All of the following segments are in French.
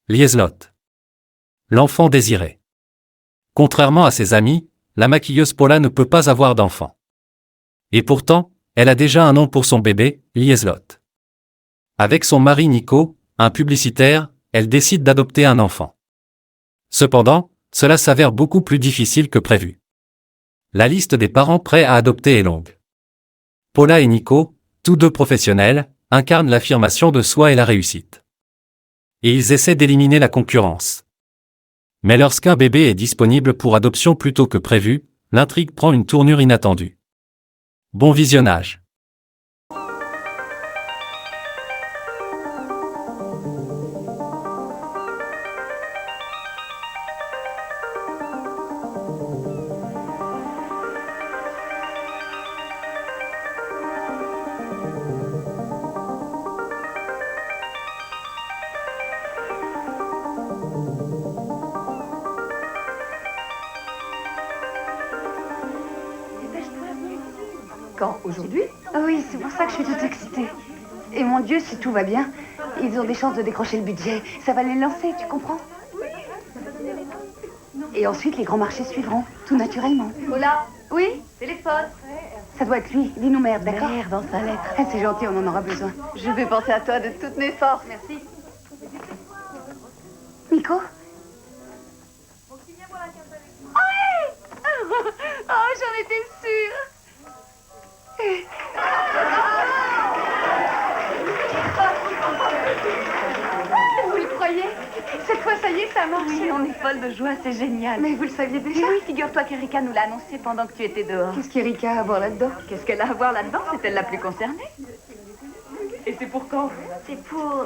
Lieslott. L'enfant désiré. Contrairement à ses amis, la maquilleuse Paula ne peut pas avoir d'enfant. Et pourtant, elle a déjà un nom pour son bébé, Lieslott. Avec son mari Nico, un publicitaire, elle décide d'adopter un enfant. Cependant, cela s'avère beaucoup plus difficile que prévu. La liste des parents prêts à adopter est longue. Paula et Nico, tous deux professionnels, incarnent l'affirmation de soi et la réussite. Et ils essaient d'éliminer la concurrence. Mais lorsqu'un bébé est disponible pour adoption plus tôt que prévu, l'intrigue prend une tournure inattendue. Bon visionnage. Quand? Aujourd'hui? Oui, c'est pour ça que je suis toute excitée. Et mon Dieu, si tout va bien, ils ont des chances de décrocher le budget. Ça va les lancer, tu comprends? Et ensuite, les grands marchés suivront, tout naturellement. Paula? Oui? Téléphone. Ça doit être lui. Dis-nous merde, d'accord? Merde dans sa lettre. Ah, c'est gentil, on en aura besoin. Je vais penser à toi de toutes mes forces. Merci. Nico? Oh, j'en étais sûre. Vous le croyez? Cette fois, ça y est, ça marche. Oui, on est folle de joie, c'est génial. Mais vous le saviez déjà? Oui, figure-toi qu'Erika nous l'a annoncé pendant que tu étais dehors. Qu'est-ce qu'Erika a à voir là-dedans? Qu'est-ce qu'elle a à voir là-dedans? C'est elle la plus concernée. Et c'est pour quand? C'est pour...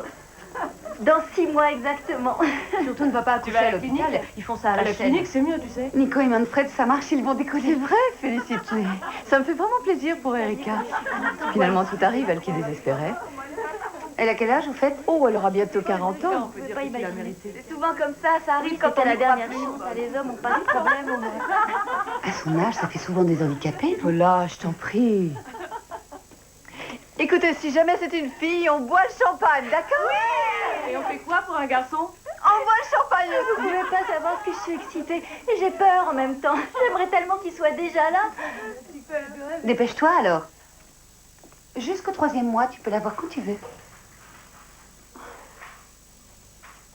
Dans 6 mois exactement. Surtout ne va pas accoucher à l'hôpital. Ils font ça à la clinique, c'est mieux, tu sais. Nico et Manfred, ça marche, ils vont décoller. C'est vrai, félicite-les. Ça me fait vraiment plaisir pour Erika. Finalement, tout arrive, elle qui désespérait. Elle a quel âge, vous faites? Oh, elle aura bientôt 40 ans. On peut pas imaginer. C'est souvent comme ça, ça arrive quand on a la dernière chance. Les hommes ont pas de problème. À son âge, ça fait souvent des handicapés. Voilà, je t'en prie. Écoutez, si jamais c'est une fille, on boit le champagne, d'accord? Oui! Et on fait quoi pour un garçon? On boit le champagne! Vous pouvez pas savoir que je suis excitée. Et j'ai peur en même temps. J'aimerais tellement qu'il soit déjà là. Dépêche-toi alors. Jusqu'au 3e mois, tu peux l'avoir quand tu veux.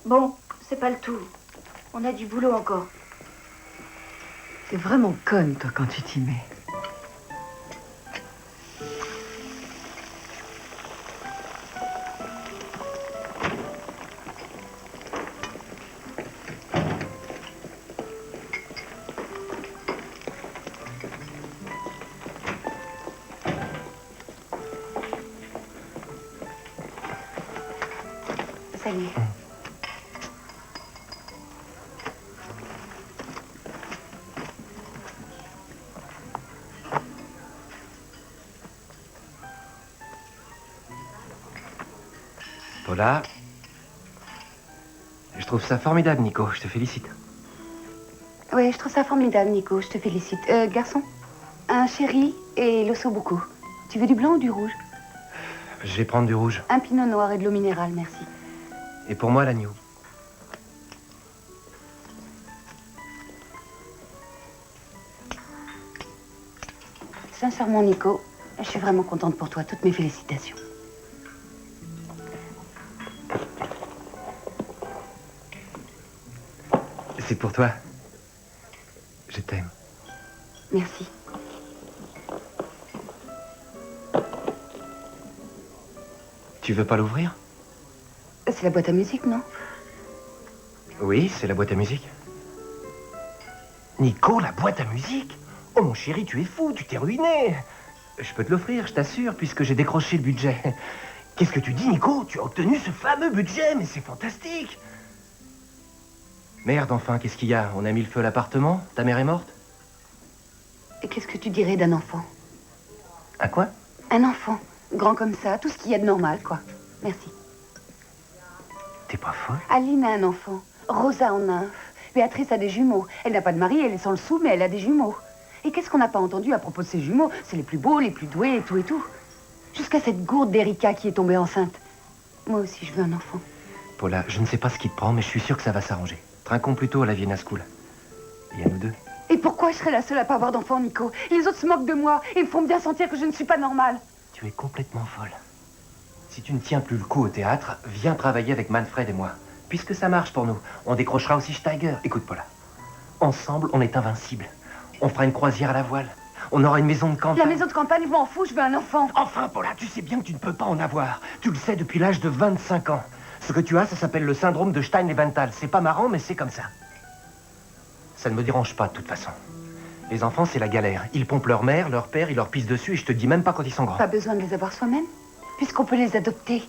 Bon, c'est pas le tout. On a du boulot encore. T'es vraiment conne, toi, quand tu t'y mets. Salut. Paula, je trouve ça formidable, Nico. Je te félicite. Oui, je trouve ça formidable, Nico. Je te félicite. Garçon, un chéri et l'osso beaucoup. Tu veux du blanc ou du rouge? Je vais prendre du rouge. Un pinot noir et de l'eau minérale, merci. Et pour moi, l'agneau. Sincèrement, Nico, je suis vraiment contente pour toi. Toutes mes félicitations. C'est pour toi. Je t'aime. Merci. Tu veux pas l'ouvrir? C'est la boîte à musique, non? Oui, c'est la boîte à musique. Nico, la boîte à musique? Oh, mon chéri, tu es fou, tu t'es ruiné. Je peux te l'offrir, je t'assure, puisque j'ai décroché le budget. Qu'est-ce que tu dis, Nico? Tu as obtenu ce fameux budget, mais c'est fantastique. Merde, enfin, qu'est-ce qu'il y a? On a mis le feu à l'appartement? Ta mère est morte? Et qu'est-ce que tu dirais d'un enfant? À quoi? Un enfant, grand comme ça, tout ce qu'il y a de normal, quoi. Merci. T'es pas folle? Aline a un enfant, Rosa en a un, Béatrice a des jumeaux. Elle n'a pas de mari, elle est sans le sou, mais elle a des jumeaux. Et qu'est-ce qu'on n'a pas entendu à propos de ces jumeaux? C'est les plus beaux, les plus doués, et tout et tout. Jusqu'à cette gourde d'Erika qui est tombée enceinte. Moi aussi, je veux un enfant. Paula, je ne sais pas ce qui te prend, mais je suis sûr que ça va s'arranger. Trinquons plutôt à la Vienna School. Il y a nous deux. Et pourquoi je serais la seule à pas avoir d'enfant, Nico? Les autres se moquent de moi et me font bien sentir que je ne suis pas normale. Tu es complètement folle. Si tu ne tiens plus le coup au théâtre, viens travailler avec Manfred et moi. Puisque ça marche pour nous, on décrochera aussi Steiger. Écoute, Paula, ensemble, on est invincibles. On fera une croisière à la voile. On aura une maison de campagne. La maison de campagne, je m'en fous, je veux un enfant. Enfin, Paula, tu sais bien que tu ne peux pas en avoir. Tu le sais depuis l'âge de 25 ans. Ce que tu as, ça s'appelle le syndrome de Stein-Leventhal. C'est pas marrant, mais c'est comme ça. Ça ne me dérange pas, de toute façon. Les enfants, c'est la galère. Ils pompent leur mère, leur père, ils leur pissent dessus, et je te dis même pas quand ils sont grands. Pas besoin de les avoir soi-même, puisqu'on peut les adopter.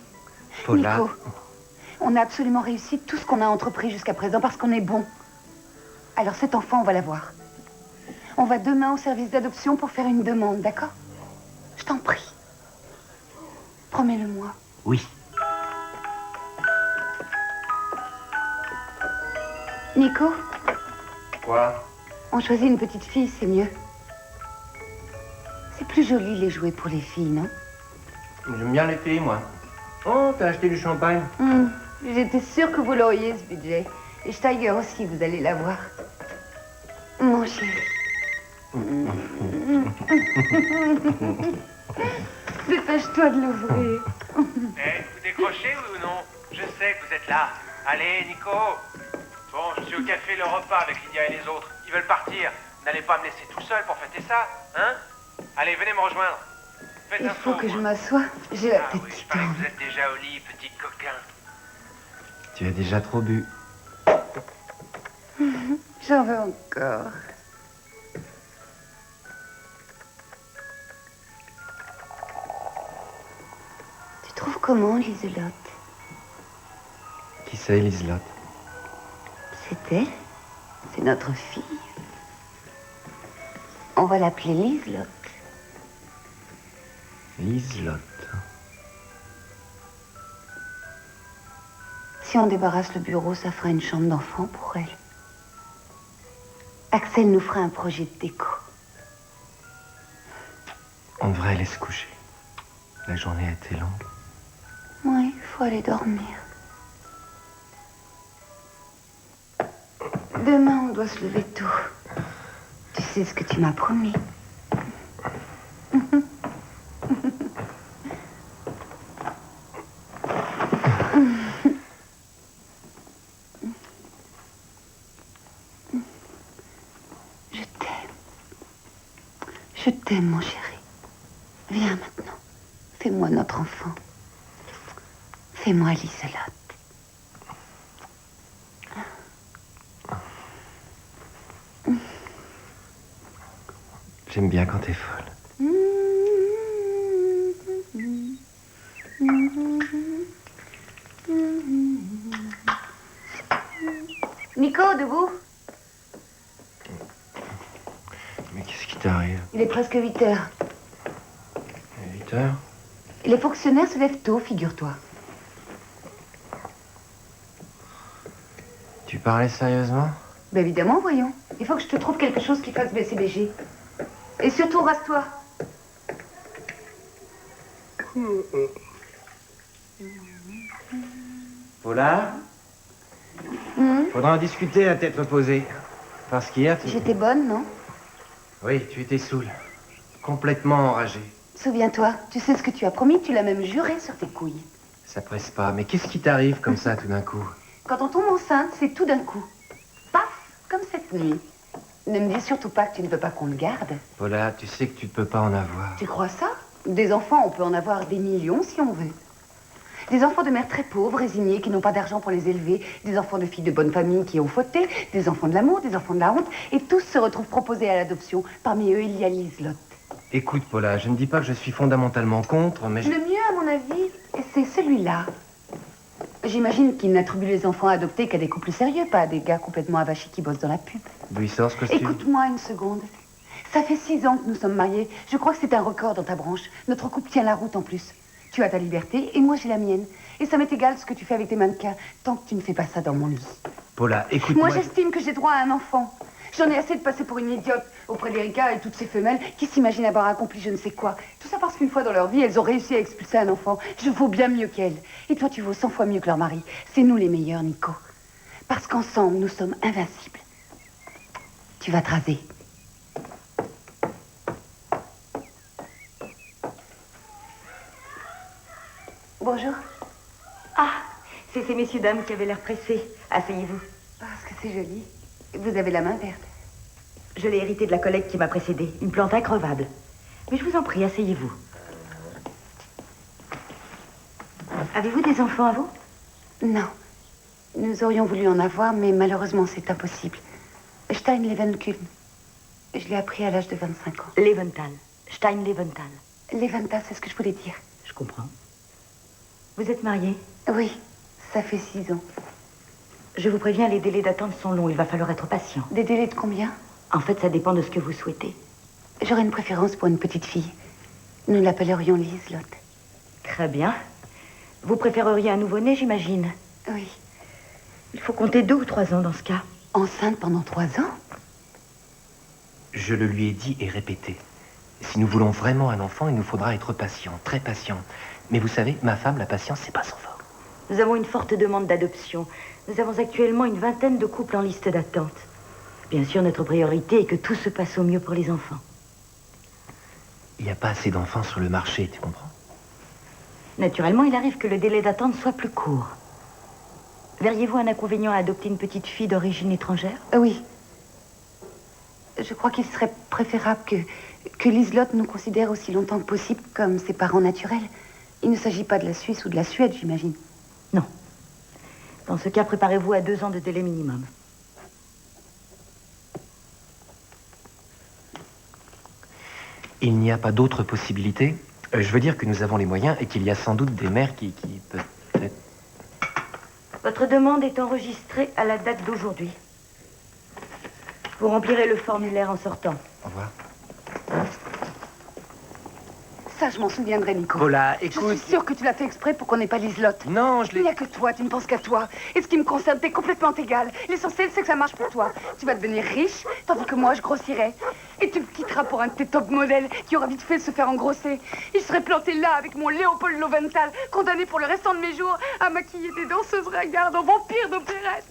Paula... Nico, on a absolument réussi tout ce qu'on a entrepris jusqu'à présent parce qu'on est bon. Alors cet enfant, on va l'avoir. On va demain au service d'adoption pour faire une demande, d'accord? Je t'en prie. Promets-le-moi. Oui. Nico, Quoi? on choisit une petite fille, c'est mieux. C'est plus joli les jouets pour les filles, non? J'aime bien les filles, moi. Oh, t'as acheté du champagne? J'étais sûre que vous l'auriez, ce budget. Et Steiger aussi, vous allez l'avoir. Mon chéri. Dépêche-toi de l'ouvrir. Eh, vous décrochez, oui ou non? Je sais que vous êtes là. Allez, Nico. Bon, je suis au café Le Repas avec Lydia et les autres. Ils veulent partir. N'allez pas me laisser tout seul pour fêter ça, hein? Allez, venez me rejoindre. Faites Il un faut saut. que je m'assoie. J'ai la Ah tête oui, qui je parie que tourne. vous êtes déjà au lit, petit coquin. Tu as déjà trop bu. J'en veux encore. Tu trouves comment, Liselotte? Qui c'est, Liselotte? C'est elle. C'est notre fille. On va l'appeler Liselotte. Liselotte. Si on débarrasse le bureau, ça fera une chambre d'enfant pour elle. Axel nous fera un projet de déco. On devrait aller se coucher. La journée a été longue. Oui, il faut aller dormir. Demain, on doit se lever tôt. Tu sais ce que tu m'as promis. Je t'aime. Je t'aime, mon chéri. Viens maintenant. Fais-moi notre enfant. Fais-moi Liselotte. J'aime bien quand t'es folle. Nico, debout. Mais qu'est-ce qui t'arrive? Il est presque 8 heures. 8 heures? Et les fonctionnaires se lèvent tôt, figure-toi. Tu parlais sérieusement? Ben évidemment, voyons. Il faut que je te trouve quelque chose qui fasse baisser BG. Et surtout, rase-toi. Paula? Faudra en discuter à tête reposée. Parce qu'hier, tu... J'étais bonne, non? Oui, tu étais saoule. Complètement enragée. Souviens-toi, tu sais ce que tu as promis, tu l'as même juré sur tes couilles. Ça presse pas. Mais qu'est-ce qui t'arrive comme ça tout d'un coup? Quand on tombe enceinte, c'est tout d'un coup. Paf, comme cette nuit. Ne me dis surtout pas que tu ne veux pas qu'on le garde. Paula, tu sais que tu ne peux pas en avoir. Tu crois ça? Des enfants, on peut en avoir des millions si on veut. Des enfants de mères très pauvres, résignées, qui n'ont pas d'argent pour les élever. Des enfants de filles de bonne famille qui ont fauté. Des enfants de l'amour, des enfants de la honte. Et tous se retrouvent proposés à l'adoption. Parmi eux, il y a Liselotte. Écoute, Paula, je ne dis pas que je suis fondamentalement contre, mais... Le mieux, à mon avis, c'est celui-là. J'imagine qu'il n'attribue les enfants adoptés qu'à des couples sérieux, pas à des gars complètement avachis qui bossent dans la pub. D'où il sort ce costume? Écoute-moi une seconde. Ça fait 6 ans que nous sommes mariés. Je crois que c'est un record dans ta branche. Notre couple tient la route en plus. Tu as ta liberté et moi j'ai la mienne. Et ça m'est égal ce que tu fais avec tes mannequins, tant que tu ne fais pas ça dans mon lit. Paula, écoute-moi... Moi j'estime que j'ai droit à un enfant. J'en ai assez de passer pour une idiote auprès d'Erika et toutes ces femelles qui s'imaginent avoir accompli je ne sais quoi. Tout ça parce qu'une fois dans leur vie, elles ont réussi à expulser un enfant. Je vaux bien mieux qu'elles. Et toi, tu vaux 100 fois mieux que leur mari. C'est nous les meilleurs, Nico. Parce qu'ensemble, nous sommes invincibles. Tu vas te raser. Bonjour. Ah, c'est ces messieurs dames qui avaient l'air pressés. Asseyez-vous. Parce que c'est joli. Vous avez la main verte. Je l'ai hérité de la collègue qui m'a précédée. Une plante increvable. Mais je vous en prie, asseyez-vous. Avez-vous des enfants à vous? Non. Nous aurions voulu en avoir, mais malheureusement, c'est impossible. Stein-Levenkulm. Je l'ai appris à l'âge de 25 ans. Leventhal. Stein-Leventhal. Leventhal, c'est ce que je voulais dire. Je comprends. Vous êtes mariée? Oui, ça fait 6 ans. Je vous préviens, les délais d'attente sont longs. Il va falloir être patient. Des délais de combien? En fait, ça dépend de ce que vous souhaitez. J'aurais une préférence pour une petite fille. Nous l'appellerions Liselotte. Très bien. Vous préféreriez un nouveau-né, j'imagine? Oui. Il faut compter 2 ou 3 ans dans ce cas. Enceinte pendant 3 ans? Je le lui ai dit et répété. Si nous voulons vraiment un enfant, il nous faudra être patient, très patient. Mais vous savez, ma femme, la patience, c'est pas son fort. Nous avons une forte demande d'adoption. Nous avons actuellement une vingtaine de couples en liste d'attente. Bien sûr, notre priorité est que tout se passe au mieux pour les enfants. Il n'y a pas assez d'enfants sur le marché, tu comprends? Naturellement, il arrive que le délai d'attente soit plus court. Verriez-vous un inconvénient à adopter une petite fille d'origine étrangère? Oui. Je crois qu'il serait préférable que Liselotte nous considère aussi longtemps que possible comme ses parents naturels. Il ne s'agit pas de la Suisse ou de la Suède, j'imagine. Non. Dans ce cas, préparez-vous à 2 ans de délai minimum. Il n'y a pas d'autre possibilité. Je veux dire que nous avons les moyens et qu'il y a sans doute des mères qui peut-être... Votre demande est enregistrée à la date d'aujourd'hui. Vous remplirez le formulaire en sortant. Au revoir. Ça, je m'en souviendrai, Nico. Paula, Je écoute... suis sûre que tu l'as fait exprès pour qu'on n'ait pas Liselotte. Non, je Il n'y l'ai... a que toi, tu ne penses qu'à toi. Et ce qui me concerne, t'es complètement égal. L'essentiel, c'est que ça marche pour toi. Tu vas devenir riche, tandis que moi, je grossirai. Et tu me quitteras pour un de tes top modèles qui aura vite fait de se faire engrosser. Et je serai plantée là avec mon Léopold Loventhal, condamné pour le restant de mes jours à maquiller des danseuses ringardes en vampires d'opérette.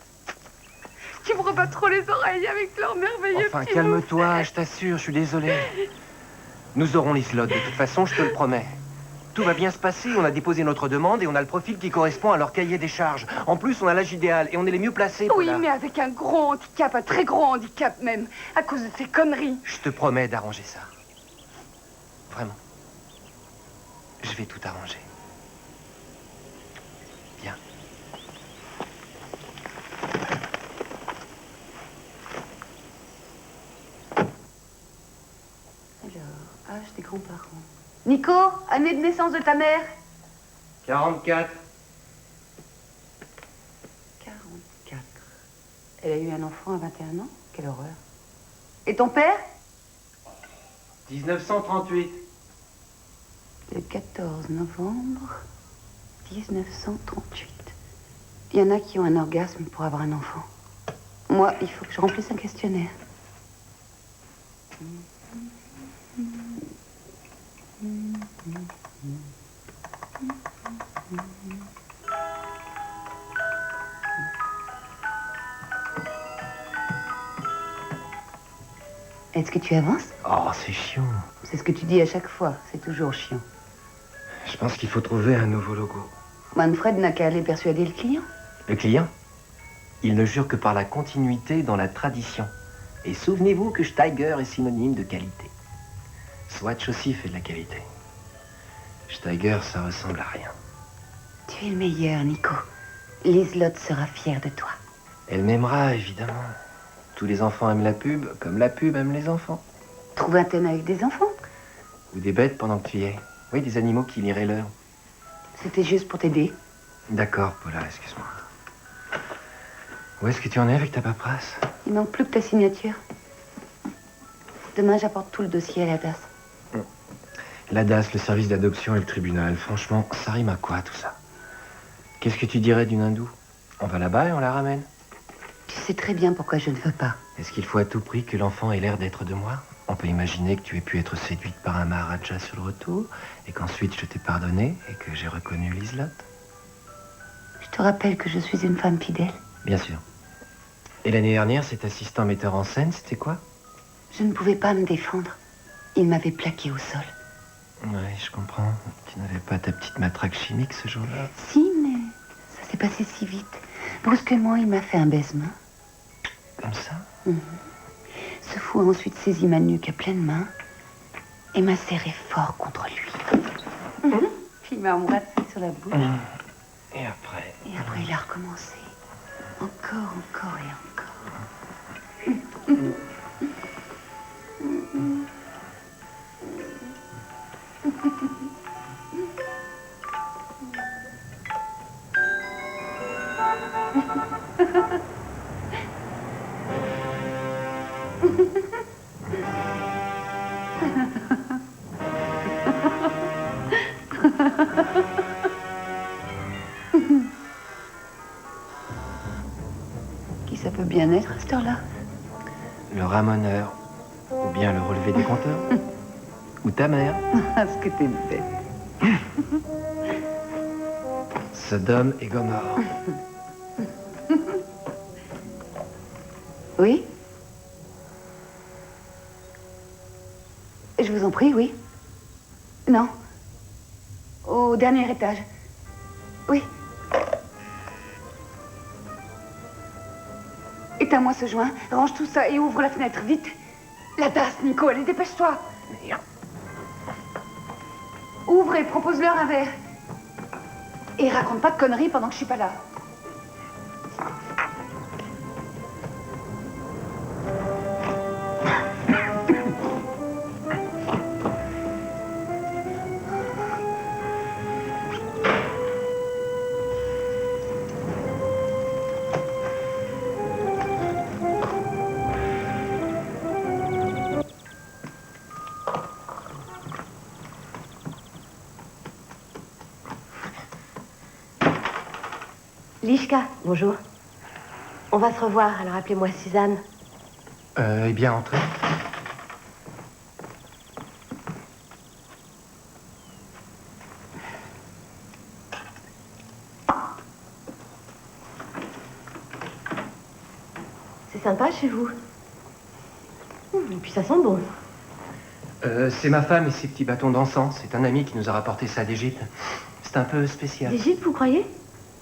Qui me rebattent trop les oreilles avec leur merveilleux Enfin, petit calme-toi, je t'assure, je suis désolé. Nous aurons Liselotte, de toute façon, je te le promets. Tout va bien se passer, on a déposé notre demande et on a le profil qui correspond à leur cahier des charges. En plus, on a l'âge idéal et on est les mieux placés. Oui, Paula. mais avec un gros handicap, un très gros handicap même, à cause de ces conneries. Je te promets d'arranger ça. Vraiment. Je vais tout arranger. Bien. Alors, âge des grands-parents. Nico, année de naissance de ta mère? 44. 44. Elle a eu un enfant à 21 ans? Quelle horreur. Et ton père? 1938. Le 14 novembre 1938. Il y en a qui ont un orgasme pour avoir un enfant. Moi, il faut que je remplisse un questionnaire. Est-ce que tu avances? Oh, c'est chiant. C'est ce que tu dis à chaque fois. C'est toujours chiant. Je pense qu'il faut trouver un nouveau logo. Manfred n'a qu'à aller persuader le client. Le client, il ne jure que par la continuité dans la tradition. Et souvenez-vous que Steiger est synonyme de qualité. Swatch aussi fait de la qualité. Steiger, ça ressemble à rien. Tu es le meilleur, Nico. Liselotte sera fière de toi. Elle m'aimera, évidemment. Tous les enfants aiment la pub, comme la pub aime les enfants. Trouve un thème avec des enfants. Ou des bêtes pendant que tu y es. Oui, des animaux qui liraient l'heure. C'était juste pour t'aider. D'accord, Paula, excuse-moi. Où est-ce que tu en es avec ta paperasse? Il manque plus que ta signature. Demain, j'apporte tout le dossier à la DAS. La DAS, le service d'adoption et le tribunal. Franchement, ça rime à quoi, tout ça? Qu'est-ce que tu dirais d'une hindoue? On va là-bas et on la ramène. Tu sais très bien pourquoi je ne veux pas. Est-ce qu'il faut à tout prix que l'enfant ait l'air d'être de moi? On peut imaginer que tu aies pu être séduite par un Maharaja sur le retour, et qu'ensuite je t'ai pardonné et que j'ai reconnu Liselotte. Je te rappelle que je suis une femme fidèle. Bien sûr. Et l'année dernière, cet assistant metteur en scène, c'était quoi? Je ne pouvais pas me défendre. Il m'avait plaqué au sol. Oui, je comprends. Tu n'avais pas ta petite matraque chimique ce jour-là? Si, mais ça s'est passé si vite. Brusquement, il m'a fait un baisement. Comme ça? Ce fou a ensuite saisi ma nuque à pleine main et m'a serré fort contre lui. Puis il m'a embrassé sur la bouche. Et après? Et après, il a recommencé. Encore et encore. Qui ça peut bien être à cette heure-là? Le ramoneur. Ou bien le relevé des compteurs. Ou ta mère. Ah, ce que t'es bête. Sodome et Gomorrhe. Oui? Je vous en prie, oui. Non. Au dernier étage. Oui. Éteins-moi ce joint, range tout ça et ouvre la fenêtre, vite. La tasse, Nico, allez, dépêche-toi. Merde. Ouvre et propose-leur un verre. Et raconte pas de conneries pendant que je suis pas là. Lishka, bonjour. On va se revoir, alors appelez-moi Suzanne. Eh bien, entrez. C'est sympa chez vous. Et puis ça sent bon. C'est ma femme et ses petits bâtons d'encens. C'est un ami qui nous a rapporté ça d'Égypte. C'est un peu spécial. D'Égypte, vous croyez?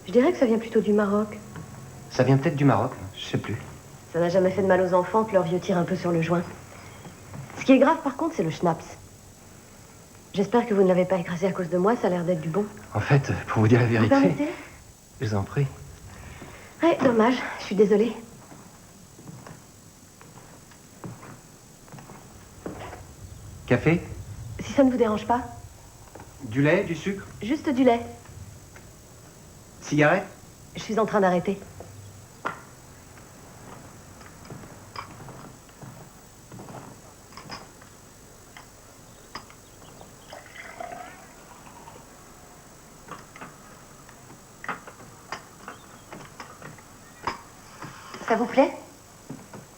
Je dirais que ça vient plutôt du Maroc. Ça vient peut-être du Maroc, je sais plus. Ça n'a jamais fait de mal aux enfants que leur vieux tire un peu sur le joint. Ce qui est grave, par contre, c'est le schnapps. J'espère que vous ne l'avez pas écrasé à cause de moi, ça a l'air d'être du bon. En fait, pour vous dire la Vous vérité... permettez? Je vous en prie. Ouais, dommage, je suis désolée. Café? Si ça ne vous dérange pas, Du lait, du sucre? juste du lait. Cigarette? Je suis en train d'arrêter. Ça vous plaît?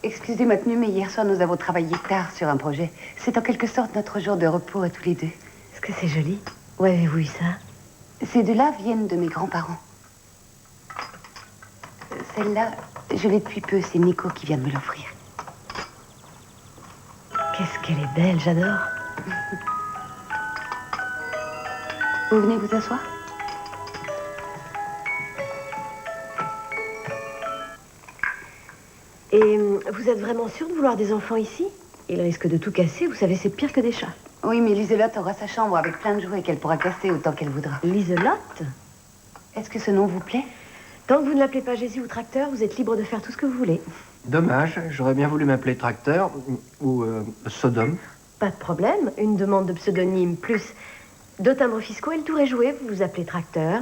Excusez ma tenue, mais hier soir, nous avons travaillé tard sur un projet. C'est en quelque sorte notre jour de repos à tous les deux. Est-ce que c'est joli? Où avez-vous eu ça? Ces deux-là viennent de mes grands-parents. Celle-là, je l'ai depuis peu. C'est Nico qui vient de me l'offrir. Qu'est-ce qu'elle est belle, j'adore. Vous venez vous asseoir? Et vous êtes vraiment sûr de vouloir des enfants ici? Ils risquent de tout casser, vous savez, c'est pire que des chats. Oui, mais Liselotte aura sa chambre avec plein de jouets qu'elle pourra casser autant qu'elle voudra. Liselotte? Est-ce que ce nom vous plaît? Tant que vous ne l'appelez pas Jésus ou Tracteur, vous êtes libre de faire tout ce que vous voulez. Dommage, j'aurais bien voulu m'appeler Tracteur ou Sodome. Pas de problème, une demande de pseudonyme plus deux timbres fiscaux et le tour est joué. Vous vous appelez Tracteur,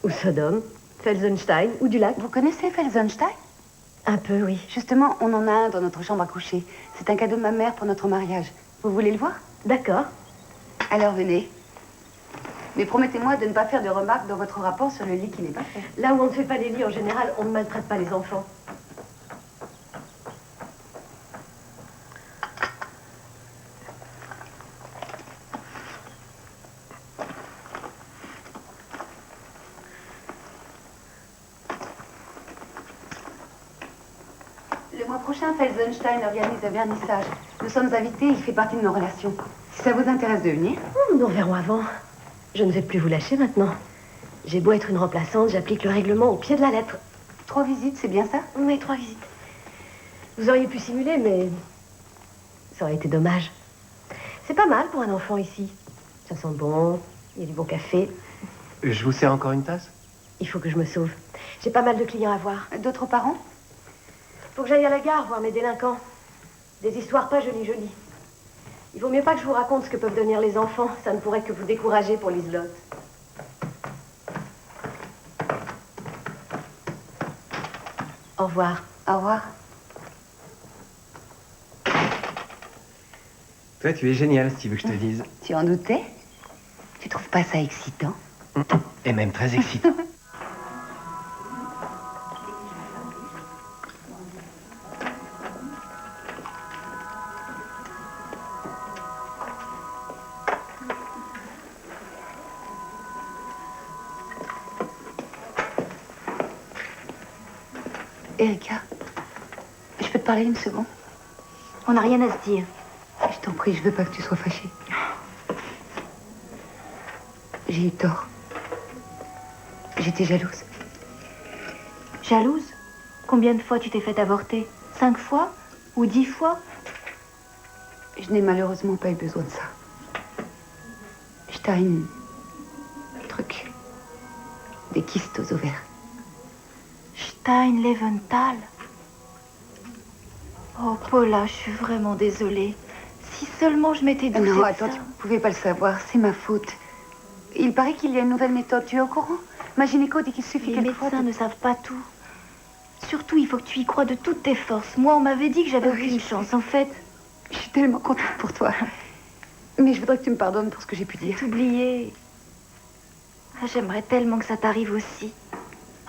ou Sodome, Felsenstein, ou Dulac. Vous connaissez Felsenstein? Un peu, oui. Justement, on en a un dans notre chambre à coucher. C'est un cadeau de ma mère pour notre mariage. Vous voulez le voir? D'accord. Alors venez. Mais promettez-moi de ne pas faire de remarques dans votre rapport sur le lit qui n'est pas fait. Là où on ne fait pas les lits, en général, on ne maltraite pas les enfants. Le mois prochain, Felsenstein organise un vernissage. Nous sommes invités, il fait partie de nos relations. Si ça vous intéresse de venir. Nous nous reverrons avant. Je ne vais plus vous lâcher maintenant. J'ai beau être une remplaçante, j'applique le règlement au pied de la lettre. 3 visites, c'est bien ça? Oui, 3 visites. Vous auriez pu simuler, mais ça aurait été dommage. C'est pas mal pour un enfant ici. Ça sent bon, il y a du bon café. Je vous sers encore une tasse? Il faut que je me sauve. J'ai pas mal de clients à voir. D'autres parents? Faut que j'aille à la gare voir mes délinquants. Des histoires pas jolies. Il vaut mieux pas que je vous raconte ce que peuvent devenir les enfants. Ça ne pourrait que vous décourager pour Liselotte. Au revoir. Au revoir. Toi, tu es génial, si tu veux que je te dise. Tu en doutais? Tu trouves pas ça excitant? Et même très excitant. Erika, je peux te parler une seconde? On n'a rien à se dire. Je t'en prie, je veux pas que tu sois fâchée. J'ai eu tort. J'étais jalouse. Jalouse? Combien de fois tu t'es fait avorter? 5 fois? Ou 10 fois? Je n'ai malheureusement pas eu besoin de ça. Stein... truc. Des kystes aux ovaires. Stein-Leventhal. Oh, Paula, je suis vraiment désolée. Si seulement je m'étais doutée Non, de attends, ça. tu ne pouvais pas le savoir, c'est ma faute. Il paraît qu'il y a une nouvelle méthode, tu es au courant? Ma gynéco dit qu'il suffit Les quelquefois médecins ne savent pas tout. Surtout, il faut que tu y crois de toutes tes forces. Moi, on m'avait dit que j'avais Oui, aucune chance. En fait, Je suis tellement contente pour toi. Mais je voudrais que tu me pardonnes pour ce que j'ai pu dire. t'oublier. Ah, j'aimerais tellement que ça t'arrive aussi.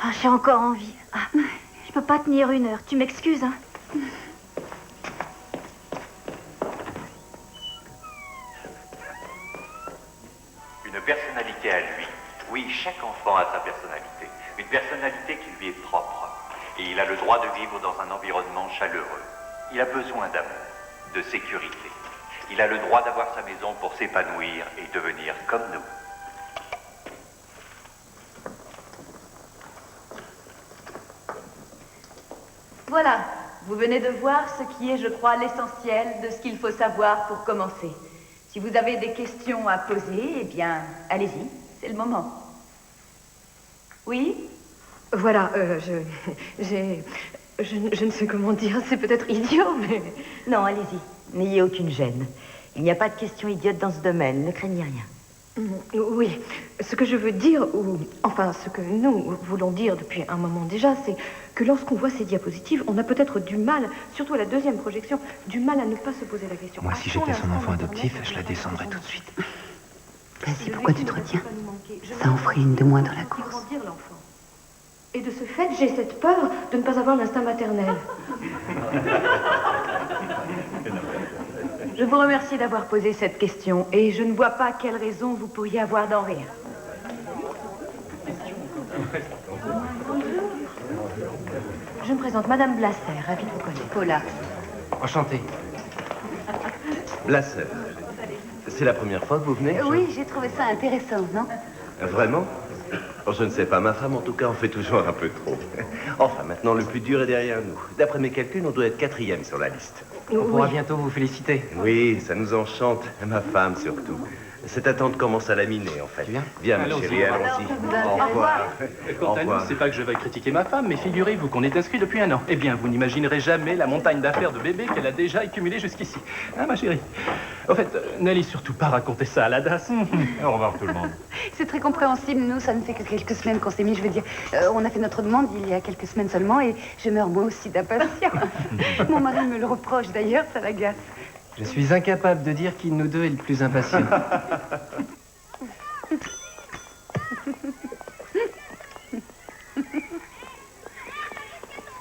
Ah, j'ai encore envie. Ah, je peux pas tenir 1 heure. Tu m'excuses, hein? Une personnalité à lui. Oui, chaque enfant a sa personnalité. Une personnalité qui lui est propre. Et il a le droit de vivre dans un environnement chaleureux. Il a besoin d'amour, de sécurité. Il a le droit d'avoir sa maison pour s'épanouir et devenir comme nous. Voilà, vous venez de voir ce qui est, je crois, l'essentiel de ce qu'il faut savoir pour commencer. Si vous avez des questions à poser, eh bien, allez-y, c'est le moment. Oui? Voilà, je ne sais comment dire, c'est peut-être idiot, mais... Non, allez-y. N'ayez aucune gêne. Il n'y a pas de questions idiotes dans ce domaine. Ne craignez rien. Oui, ce que je veux dire, ou enfin ce que nous voulons dire depuis un moment déjà, c'est que lorsqu'on voit ces diapositives, on a peut-être du mal, surtout à la deuxième projection, du mal à ne pas se poser la question. Moi, si j'étais son enfant adoptif, je la descendrais tout de suite. Vas-y, pourquoi tu te retiens? Ça en ferait une de moins dans la course. Et de ce fait, j'ai cette peur de ne pas avoir l'instinct maternel. Je vous remercie d'avoir posé cette question et je ne vois pas quelle raison vous pourriez avoir d'en rire. Je me présente, Madame Blasser, ravie de vous connaître. Paula. Enchanté. Blasser. C'est la première fois que vous venez? Oui, j'ai trouvé ça intéressant, non? Vraiment? Oh, je ne sais pas, ma femme en tout cas en fait toujours un peu trop. Enfin, maintenant le plus dur est derrière nous. D'après mes calculs, on doit être 4e sur la liste. On pourra bientôt vous féliciter. Oui, ça nous enchante, ma femme surtout. Cette attente commence à laminer en fait. Tu viens? Viens ma Allons-y. chérie, allons-y. Au revoir. Quant à nous, c'est pas que je vais critiquer ma femme, mais figurez-vous qu'on est inscrit depuis 1 an. Eh bien, vous n'imaginerez jamais la montagne d'affaires de bébés qu'elle a déjà accumulée jusqu'ici. Hein, ma chérie? Au fait, n'allez surtout pas raconter ça à la DAS. Au revoir tout le monde. C'est très compréhensible. Nous, ça ne fait que quelques semaines qu'on s'est mis. Je veux dire, on a fait notre demande il y a quelques semaines seulement et je meurs moi aussi d'impatience. Mon mari me le reproche d'ailleurs, ça l'agace. Je suis incapable de dire qui de nous deux est le plus impatient.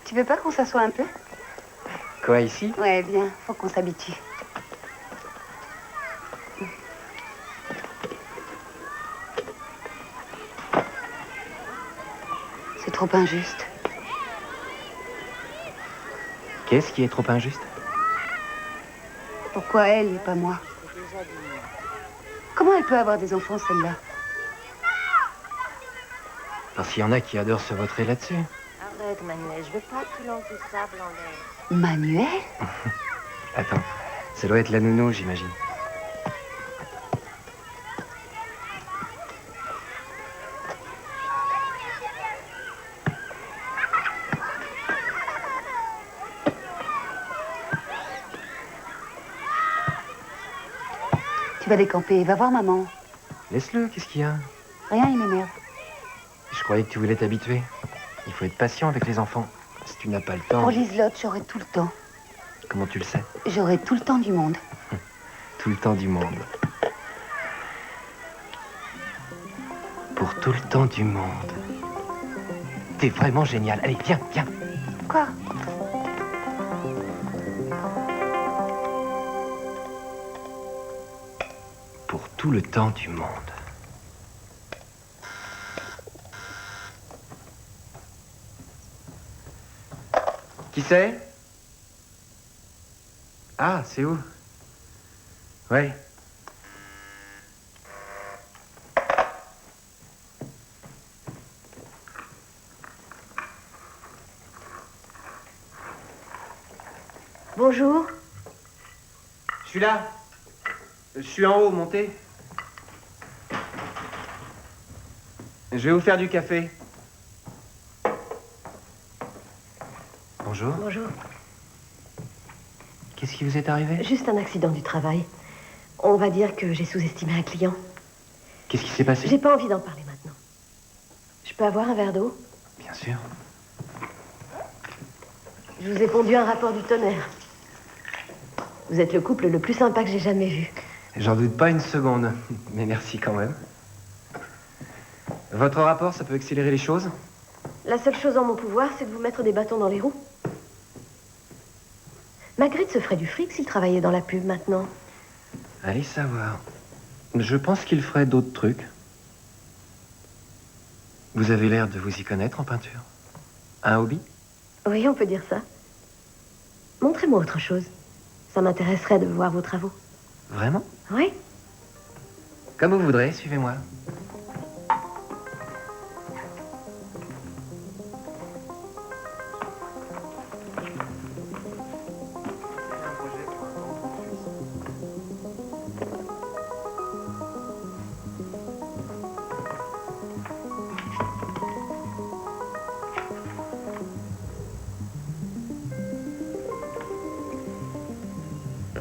Tu veux pas qu'on s'assoie un peu? Quoi, ici? Ouais, bien, faut qu'on s'habitue. C'est trop injuste. Qu'est-ce qui est trop injuste? Pourquoi elle et pas moi? Comment elle peut avoir des enfants, celle-là? Parce qu'il y en a qui adorent se vautrer là-dessus. Arrête, Manuel, je veux pas que tu lances du sable en l'air. Manuel? Attends, ça doit être la nounou, j'imagine. Tu vas décamper, va voir maman. Laisse-le, qu'est-ce qu'il y a? Rien, il m'énerve. Je croyais que tu voulais t'habituer. Il faut être patient avec les enfants. Si tu n'as pas le temps... Pour Liselotte, j'aurai tout le temps. Comment tu le sais? J'aurai tout le temps du monde. Tout le temps du monde. Pour tout le temps du monde. T'es vraiment génial. Allez, viens, viens. Quoi? Pour tout le temps du monde. Qui c'est? Ah, c'est où? Ouais. Bonjour. Je suis là. Je suis en haut, montez. Je vais vous faire du café. Bonjour. Bonjour. Qu'est-ce qui vous est arrivé? Juste un accident du travail. On va dire que j'ai sous-estimé un client. Qu'est-ce qui s'est passé? J'ai pas envie d'en parler maintenant. Je peux avoir un verre d'eau? Bien sûr. Je vous ai pondu un rapport du tonnerre. Vous êtes le couple le plus sympa que j'ai jamais vu. J'en doute pas une seconde, mais merci quand même. Votre rapport, ça peut accélérer les choses? La seule chose en mon pouvoir, c'est de vous mettre des bâtons dans les roues. Magritte se ferait du fric s'il travaillait dans la pub maintenant. Allez savoir. Je pense qu'il ferait d'autres trucs. Vous avez l'air de vous y connaître en peinture. Un hobby? Oui, on peut dire ça. Montrez-moi autre chose. Ça m'intéresserait de voir vos travaux. Vraiment? Oui. Comme vous voudrez, suivez-moi.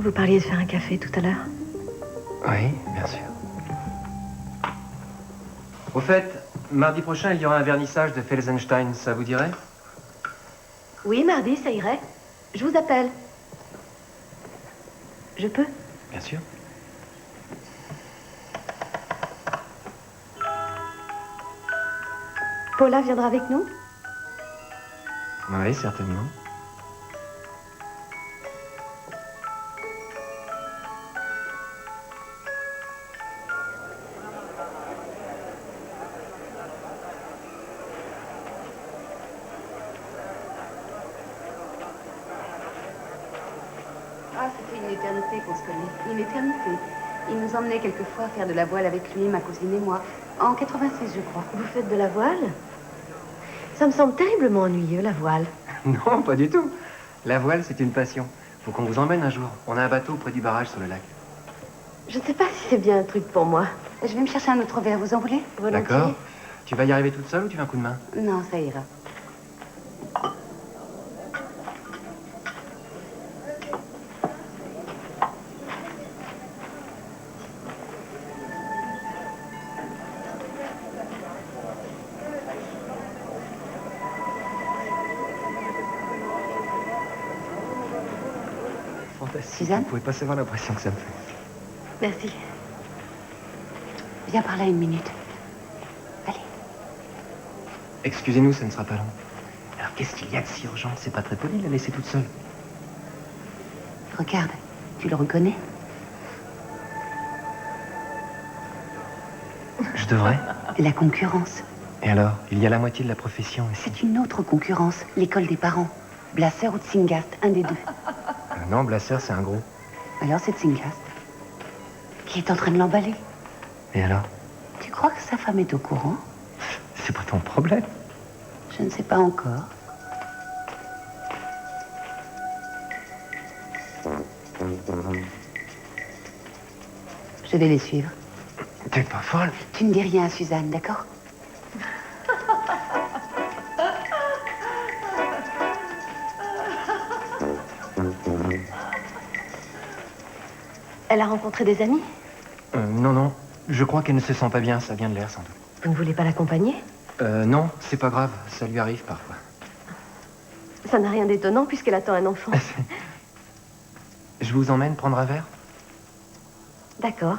Vous parliez de faire un café tout à l'heure. Oui, bien sûr. Au fait, mardi prochain, il y aura un vernissage de Felsenstein, ça vous dirait? Oui, mardi, ça irait. Je vous appelle. Je peux? Bien sûr. Paula viendra avec nous? Oui, certainement. Ah, ça fait une éternité qu'on se connaît. Une éternité. Il nous emmenait quelquefois faire de la voile avec lui, ma cousine et moi. En 86, je crois. Vous faites de la voile? Ça me semble terriblement ennuyeux, la voile. Non, pas du tout. La voile, c'est une passion. Faut qu'on vous emmène un jour. On a un bateau près du barrage sur le lac. Je ne sais pas si c'est bien un truc pour moi. Je vais me chercher un autre verre, vous en voulez? Volontiers. D'accord. Tu vas y arriver toute seule ou tu veux un coup de main? Non, ça ira. Fantastique. Suzanne? Vous pouvez pas savoir l'impression que ça me fait. Merci. Viens par là une minute. Allez. Excusez-nous, ça ne sera pas long. Alors, qu'est-ce qu'il y a de si urgent? C'est pas très poli de la laisser toute seule. Regarde, tu le reconnais? Je devrais. La concurrence. Et alors? Il y a la moitié de la profession ici. C'est une autre concurrence, l'école des parents. Blasser ou Tsingast, un des deux. Non, Blasser, c'est un gros. Alors c'est Tsingast qui est en train de l'emballer. Et alors? Tu crois que sa femme est au courant? C'est pas ton problème. Je ne sais pas encore. Je vais les suivre. T'es pas folle? Tu ne dis rien à Suzanne, d'accord? Elle a rencontré des amis? Non. Je crois qu'elle ne se sent pas bien, ça vient de l'air sans doute. Vous ne voulez pas l'accompagner? Non, c'est pas grave, ça lui arrive parfois. Ça n'a rien d'étonnant puisqu'elle attend un enfant. Je vous emmène prendre un verre? D'accord.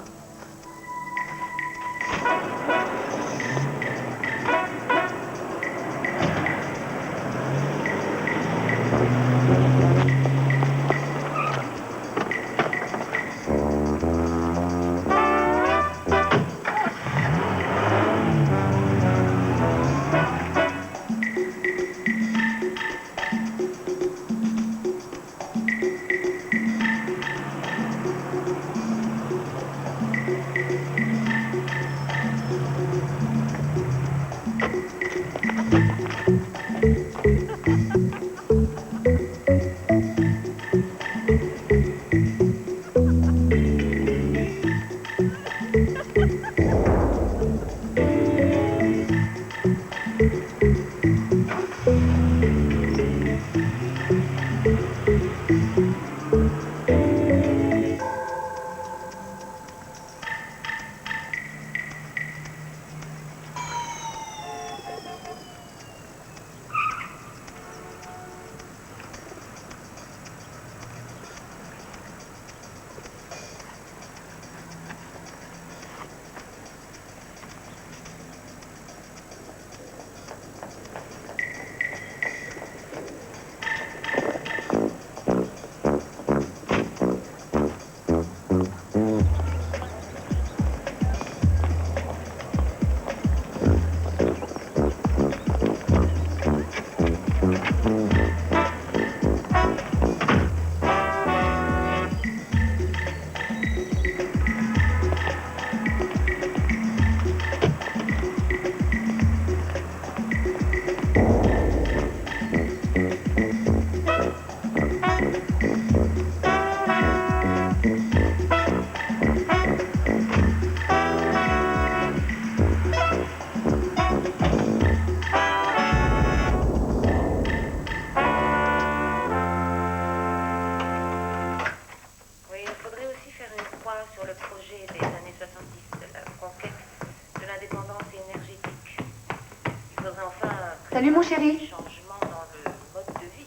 Salut mon chéri. Changements dans le mode de vie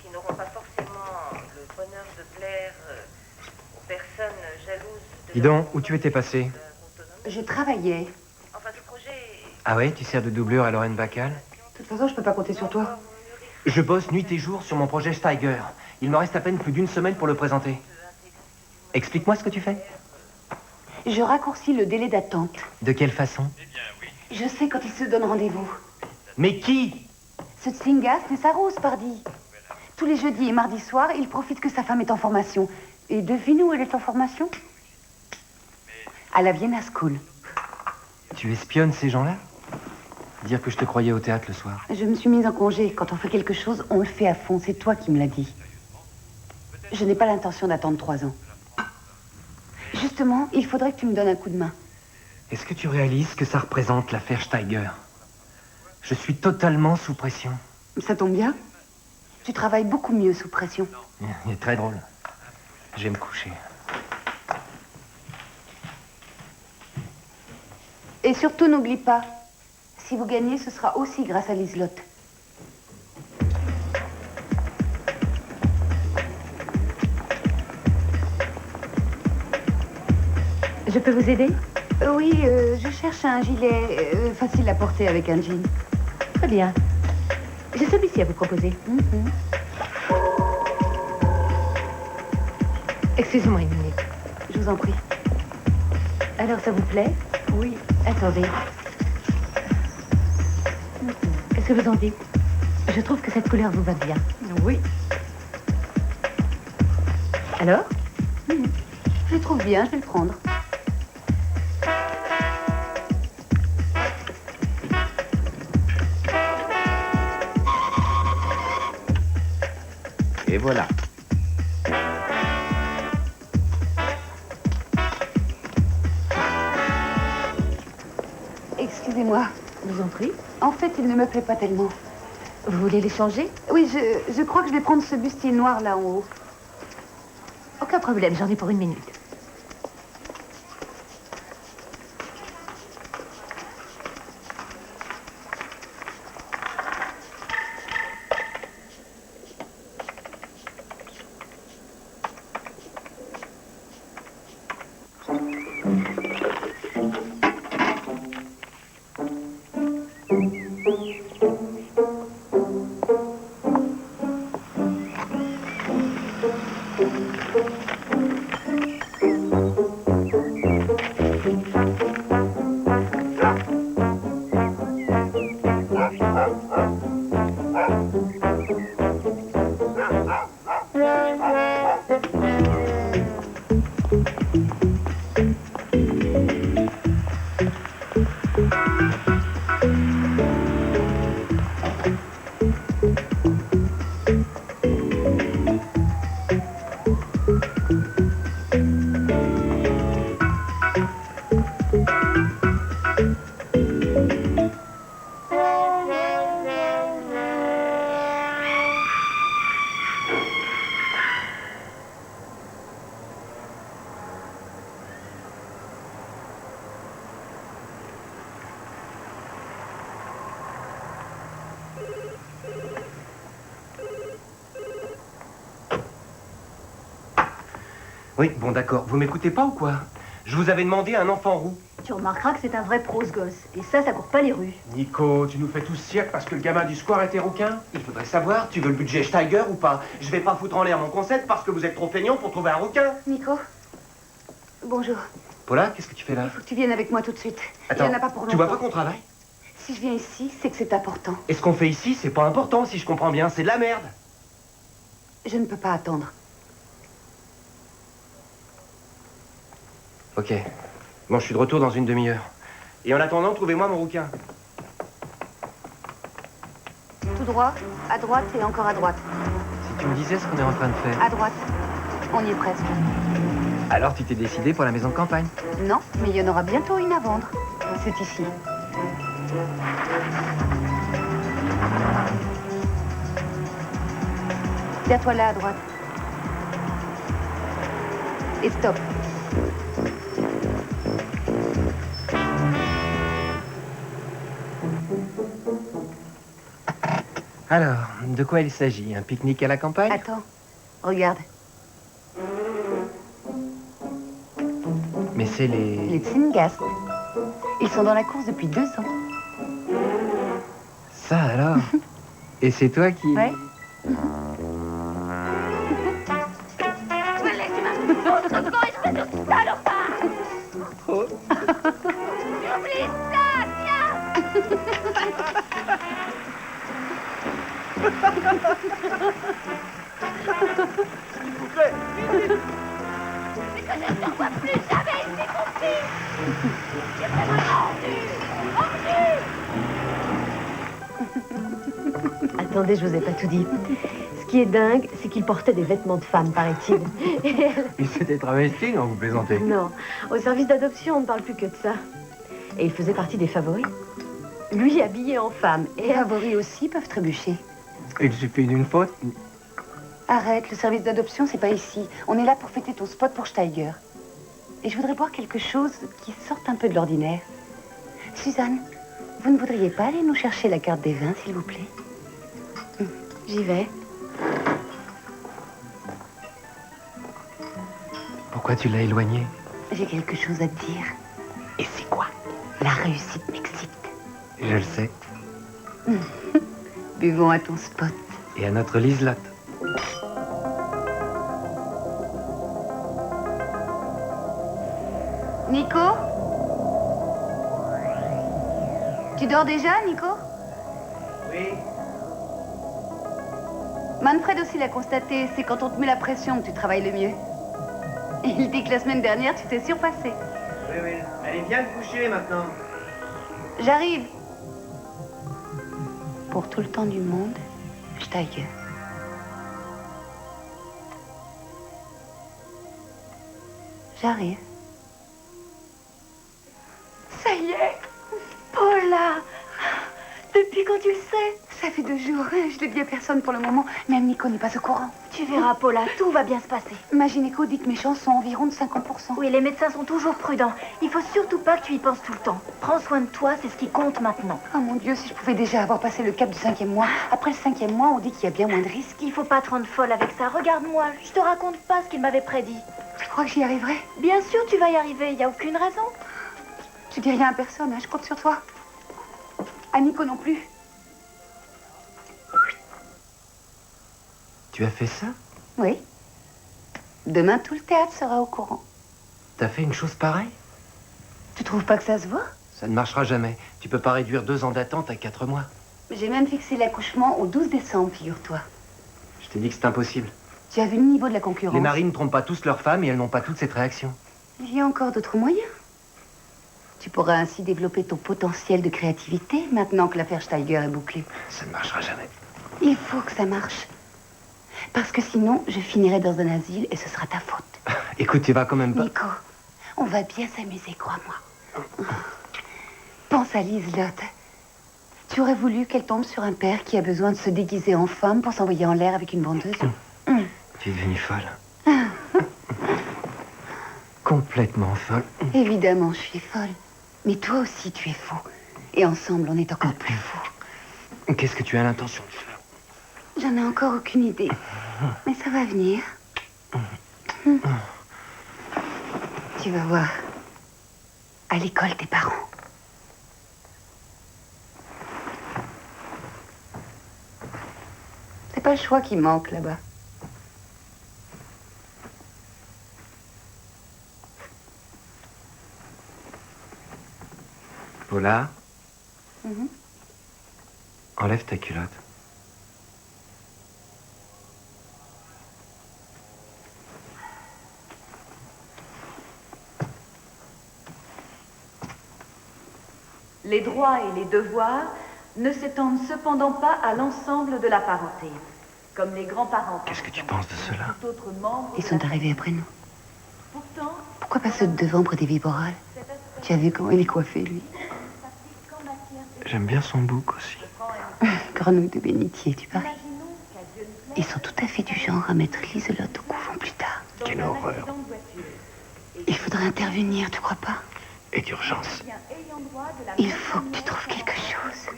qui n'auront pas forcément le bonheur de plaire aux personnes jalouses. Dis donc, où tu étais passé? Je travaillais. Enfin, ce projet... Ah ouais, tu sers de doublure à Lorraine Bacal? De toute façon, je peux pas compter sur toi. Je bosse nuit et jour sur mon projet Steiger. Il me reste à peine plus d'une semaine pour le présenter. Explique-moi ce que tu fais. Je raccourcis le délai d'attente. De quelle façon? Je sais quand il se donne rendez-vous. Mais qui? Ce Tsingast et sa rose, pardi. Tous les jeudis et mardis soirs, il profite que sa femme est en formation. Et devine où elle est en formation? À la Vienna School. Tu espionnes ces gens-là? Dire que je te croyais au théâtre le soir. Je me suis mise en congé. Quand on fait quelque chose, on le fait à fond. C'est toi qui me l'as dit. Je n'ai pas l'intention d'attendre 3 ans. Justement, il faudrait que tu me donnes un coup de main. Est-ce que tu réalises ce que ça représente, l'affaire Steiger? Je suis totalement sous pression. Ça tombe bien. Tu travailles beaucoup mieux sous pression. Il est très drôle. Je vais me coucher. Et surtout, n'oublie pas, si vous gagnez, ce sera aussi grâce à Liselotte. Je peux vous aider? Oui, je cherche un gilet facile à porter avec un jean. Très bien. J'ai celui-ci à vous proposer. Excusez-moi une minute. Je vous en prie. Alors, ça vous plaît? Oui. Attendez. Qu'est-ce que vous en dites? Je trouve que cette couleur vous va bien. Oui. Alors? Je le trouve bien, je vais le prendre. Et voilà. Excusez-moi. Je vous en prie. En fait, il ne me plaît pas tellement. Vous voulez les changer? Oui, je crois que je vais prendre ce bustier noir là en haut. Aucun problème, j'en ai pour 1 minute. Oui, bon d'accord. Vous m'écoutez pas ou quoi? Je vous avais demandé un enfant roux. Tu remarqueras que c'est un vrai prose gosse. Et ça court pas les rues. Nico, tu nous fais tous cirque parce que le gamin du square était rouquin? Il faudrait savoir, tu veux le budget Steiger ou pas? Je vais pas foutre en l'air mon concept parce que vous êtes trop feignant pour trouver un rouquin. Nico, bonjour. Paula, qu'est-ce que tu fais là? Il faut que tu viennes avec moi tout de suite. Attends, Il n'y en a pas pour longtemps. tu vois pas qu'on travaille? Si je viens ici, c'est que c'est important. Et ce qu'on fait ici, c'est pas important si je comprends bien, c'est de la merde. Je ne peux pas attendre. Ok. Bon, je suis de retour dans une demi-heure. Et en attendant, trouvez-moi mon rouquin. Tout droit, à droite et encore à droite. Si tu me disais ce qu'on est en train de faire. À droite. On y est presque. Alors tu t'es décidé pour la maison de campagne? Non, mais il y en aura bientôt une à vendre. C'est ici. Tiens-toi là à droite. Et stop. Alors, de quoi il s'agit? Un pique-nique à la campagne? Attends, regarde. Mais c'est Les Tsingast. Ils sont dans la course depuis 2 ans. Ça alors? Et c'est toi qui... Ouais. Attendez, je vous ai pas tout dit. Ce qui est dingue, c'est qu'il portait des vêtements de femme, paraît-il. Il s'était travesti, non, vous plaisantez? Non, au service d'adoption, on ne parle plus que de ça. Et il faisait partie des favoris. Lui habillé en femme. Et les favoris aussi peuvent trébucher. Il suffit d'une faute. Arrête, le service d'adoption, c'est pas ici. On est là pour fêter ton spot pour Steiger. Et je voudrais boire quelque chose qui sorte un peu de l'ordinaire. Suzanne, vous ne voudriez pas aller nous chercher la carte des vins, s'il vous plaît? J'y vais. Pourquoi tu l'as éloigné? J'ai quelque chose à te dire. Et c'est quoi? La réussite m'excite. Je le sais. Buvons à ton spot. Et à notre Liselotte. Nico? Tu dors déjà, Nico? Oui. Manfred aussi l'a constaté, c'est quand on te met la pression que tu travailles le mieux. Il dit que la semaine dernière, tu t'es surpassé. Oui, oui. Allez, viens te coucher maintenant. J'arrive. Pour tout le temps du monde, Steiger. J'arrive. Ça y est, Paula. Depuis quand tu le sais? Ça fait 2 jours. Je l'ai dit à personne pour le moment. Même Nico n'est pas au courant. Tu verras, Paula, tout va bien se passer. Ma gynéco dit que mes chances sont environ de 50%. Oui, les médecins sont toujours prudents. Il faut surtout pas que tu y penses tout le temps. Prends soin de toi, c'est ce qui compte maintenant. Oh mon Dieu, si je pouvais déjà avoir passé le cap du 5e mois. Après le 5e mois, on dit qu'il y a bien moins de risques. Il faut pas te rendre folle avec ça. Regarde-moi, je te raconte pas ce qu'il m'avait prédit. Tu crois que j'y arriverai? Bien sûr, tu vas y arriver. Il y a aucune raison. Tu dis rien à personne, hein, je compte sur toi. À Nico non plus. Tu as fait ça? Oui. Demain, tout le théâtre sera au courant. T'as fait une chose pareille? Tu trouves pas que ça se voit? Ça ne marchera jamais. Tu peux pas réduire 2 ans d'attente à 4 mois. J'ai même fixé l'accouchement au 12 décembre, figure-toi. Je t'ai dit que c'est impossible. Tu as vu le niveau de la concurrence? Les maris ne trompent pas tous leurs femmes et elles n'ont pas toutes cette réaction. Il y a encore d'autres moyens. Tu pourras ainsi développer ton potentiel de créativité maintenant que l'affaire Steiger est bouclée. Ça ne marchera jamais. Il faut que ça marche. Parce que sinon, je finirai dans un asile et ce sera ta faute. Écoute, tu vas quand même pas... Nico, on va bien s'amuser, crois-moi. Pense à Liselotte. Tu aurais voulu qu'elle tombe sur un père qui a besoin de se déguiser en femme pour s'envoyer en l'air avec une vendeuse? Tu es devenue folle. Complètement folle. Évidemment, je suis folle. Mais toi aussi, tu es fou. Et ensemble, on est encore plus fous. Qu'est-ce que tu as l'intention de faire? J'en ai encore aucune idée. Mais ça va venir. Tu vas voir. À l'école, tes parents. C'est pas le choix qui manque là-bas. Paula, Mhm. enlève ta culotte. Les droits et les devoirs ne s'étendent cependant pas à l'ensemble de la parenté. Comme les grands-parents. Qu'est-ce que tu penses de cela? tout autre membre Ils de sont la arrivés après nous. Pourtant, Pourquoi pas ceux de devant près des viborales? Tu as vu comment il est coiffé, lui? J'aime bien son bouc aussi. Grenouille de bénitier, tu paries. Ils sont tout à fait du genre à mettre Liselotte au couvent plus tard. Quelle horreur. Il faudrait intervenir, tu crois pas? Et d'urgence. Il faut que tu trouves quelque chose.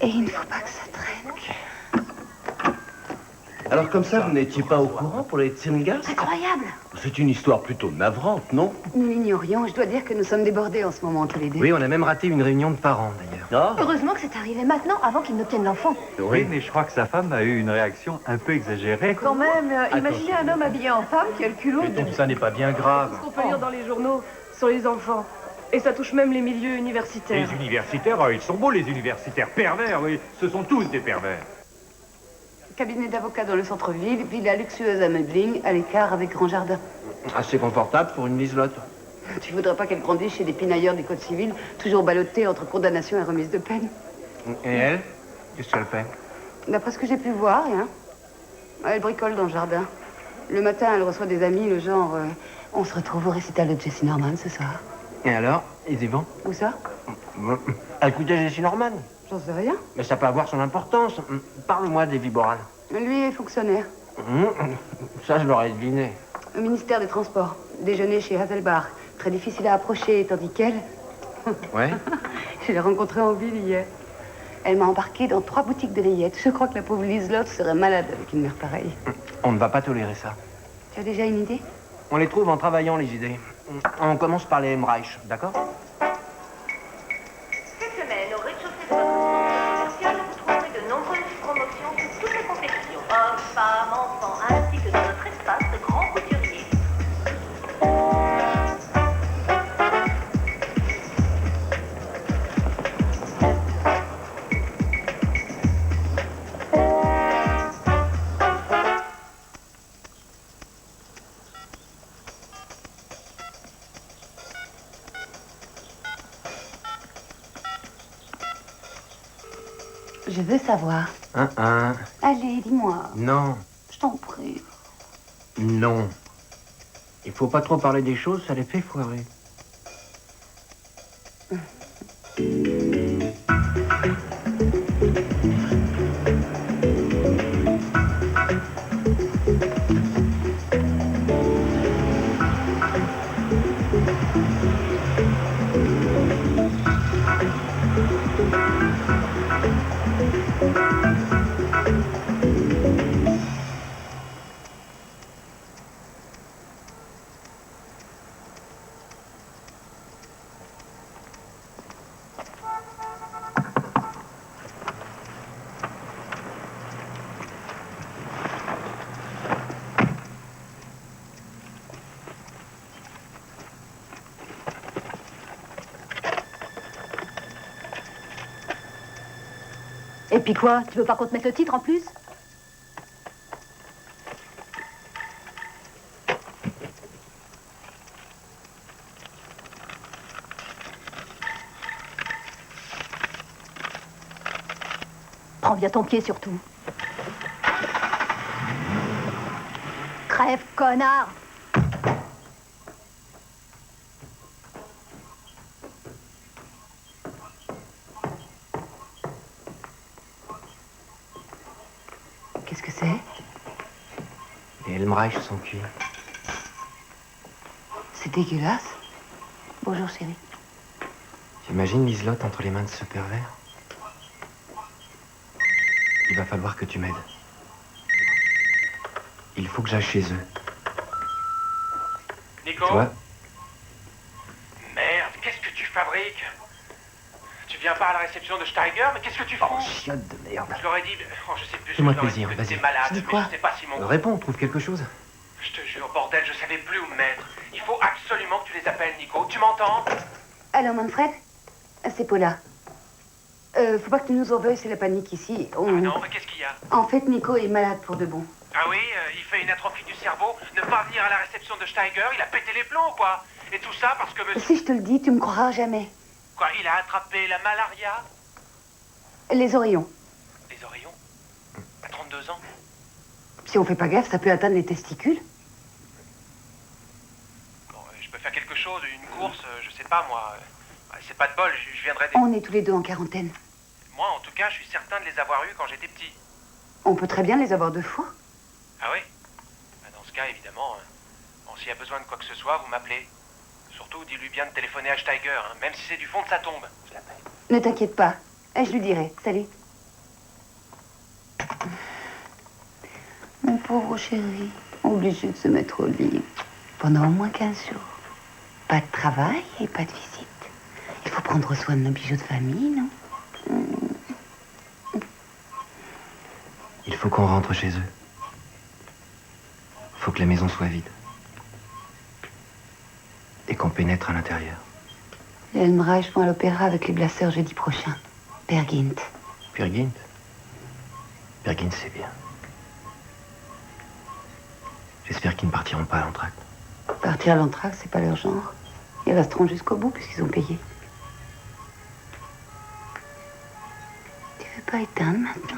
Et il ne faut pas que ça traîne. Alors comme ça, vous n'étiez pas au courant pour les Tsingars? Incroyable! C'est une histoire plutôt navrante, non? Nous l'ignorions. Je dois dire que nous sommes débordés en ce moment, tous les deux. Oui, on a même raté une réunion de parents, d'ailleurs. Ah, Heureusement que c'est arrivé maintenant, avant qu'il n'obtienne l'enfant. Oui, mais je crois que sa femme a eu une réaction un peu exagérée. Quand même, imaginez un homme habillé en femme qui a le culot Mais de... donc ça n'est pas bien grave. Ce qu'on peut lire dans les journaux sur les enfants. Et ça touche même les milieux universitaires. Les universitaires, ils sont beaux, les universitaires pervers, oui. Ce sont tous des pervers. Cabinet d'avocat dans le centre-ville, villa luxueuse à Meudling, à l'écart avec grand jardin. Assez confortable pour une Liselotte. Tu voudrais pas qu'elle grandisse chez des pinailleurs du code civil, toujours ballottée entre condamnation et remise de peine? Et elle? Qu'est-ce qu'elle fait? D'après ce que j'ai pu voir, rien. Elle bricole dans le jardin. Le matin, elle reçoit des amis, le genre... on se retrouve au récital de Jessie Norman ce soir. Et alors? Ils y vont? Où ça? Elle écoutait Jessie Norman. J'en sais rien. Mais ça peut avoir son importance. Parle-moi des viborales. Lui est fonctionnaire. Ça, je l'aurais deviné. Au ministère des Transports. Déjeuner chez Hasselbach. Très difficile à approcher, tandis qu'elle... Ouais? Je l'ai rencontrée en ville hier. Elle m'a embarquée dans 3 boutiques de layettes. Je crois que la pauvre Liselotte serait malade avec une mère pareille. On ne va pas tolérer ça. Tu as déjà une idée? On les trouve en travaillant, les idées. On commence par les Emreich, d'accord? Cette semaine, au rez-de-chaussée de votre commercial, vous trouverez de nombreuses promotions sur toutes les confections. Hommes, femmes, enfants, ainsi que dans notre espace de grands couturiers. Je veux savoir. Allez, dis-moi. Non, Je t'en prie. non. Il faut pas trop parler des choses, ça les fait foirer. Et puis quoi? Tu veux pas qu'on te mette le titre en plus? Prends bien ton pied surtout. Crève, connard! Qu'est-ce que c'est? Les Helmreich sont cuits. C'est dégueulasse. Bonjour, chérie. T'imagines Liselotte entre les mains de ce pervers? Il va falloir que tu m'aides. Il faut que j'aille chez eux. Nico? Tu vois? Merde, qu'est-ce que tu fabriques? Tu viens pas à la réception de Steiger, mais qu'est-ce que tu fous? Oh, chiotte de merde. Je leur ai dit, je sais plus, Fais-moi je leur ai plaisir, dit que vas-y. t'étais malade, Tu dis mais quoi? je sais pas si mon... Réponds, trouve quelque chose. Je te jure, bordel, je savais plus où me mettre. Il faut absolument que tu les appelles, Nico. Tu m'entends? Alors, Manfred? C'est Paula. Faut pas que tu nous en veuilles, c'est la panique ici. Ah non, mais qu'est-ce qu'il y a? En fait, Nico est malade pour de bon. Ah oui, il fait une atrophie du cerveau. Ne pas venir à la réception de Steiger, il a pété les plombs ou quoi? Et tout ça parce que monsieur... Si je te le dis, tu me croiras jamais. Quoi, il a attrapé la malaria? Les oreillons. Les oreillons? À 32 ans? Si on fait pas gaffe, ça peut atteindre les testicules. Bon, je peux faire quelque chose, une course, je sais pas moi. C'est pas de bol, je viendrai... On est tous les deux en quarantaine. Moi, en tout cas, je suis certain de les avoir eus quand j'étais petit. On peut très bien les avoir 2 fois. Ah oui? Bah, dans ce cas, évidemment, bon, s'il y a besoin de quoi que ce soit, vous m'appelez. Surtout, dis-lui bien de téléphoner à Steiger, hein, même si c'est du fond de sa tombe. Je l'appelle. Ne t'inquiète pas. Je lui dirai. Salut. Mon pauvre chéri, obligé de se mettre au lit pendant au moins 15 jours. Pas de travail et pas de visite. Il faut prendre soin de nos bijoux de famille, non? Il faut qu'on rentre chez eux. Faut que la maison soit vide. Et qu'on pénètre à l'intérieur. Les Helmreich vont à l'opéra avec les Blasseurs jeudi prochain. Peer Gynt. Peer Gynt? Peer Gynt, c'est bien. J'espère qu'ils ne partiront pas à l'entracte. Partir à l'entracte, c'est pas leur genre. Ils resteront jusqu'au bout puisqu'ils ont payé. Tu veux pas éteindre maintenant?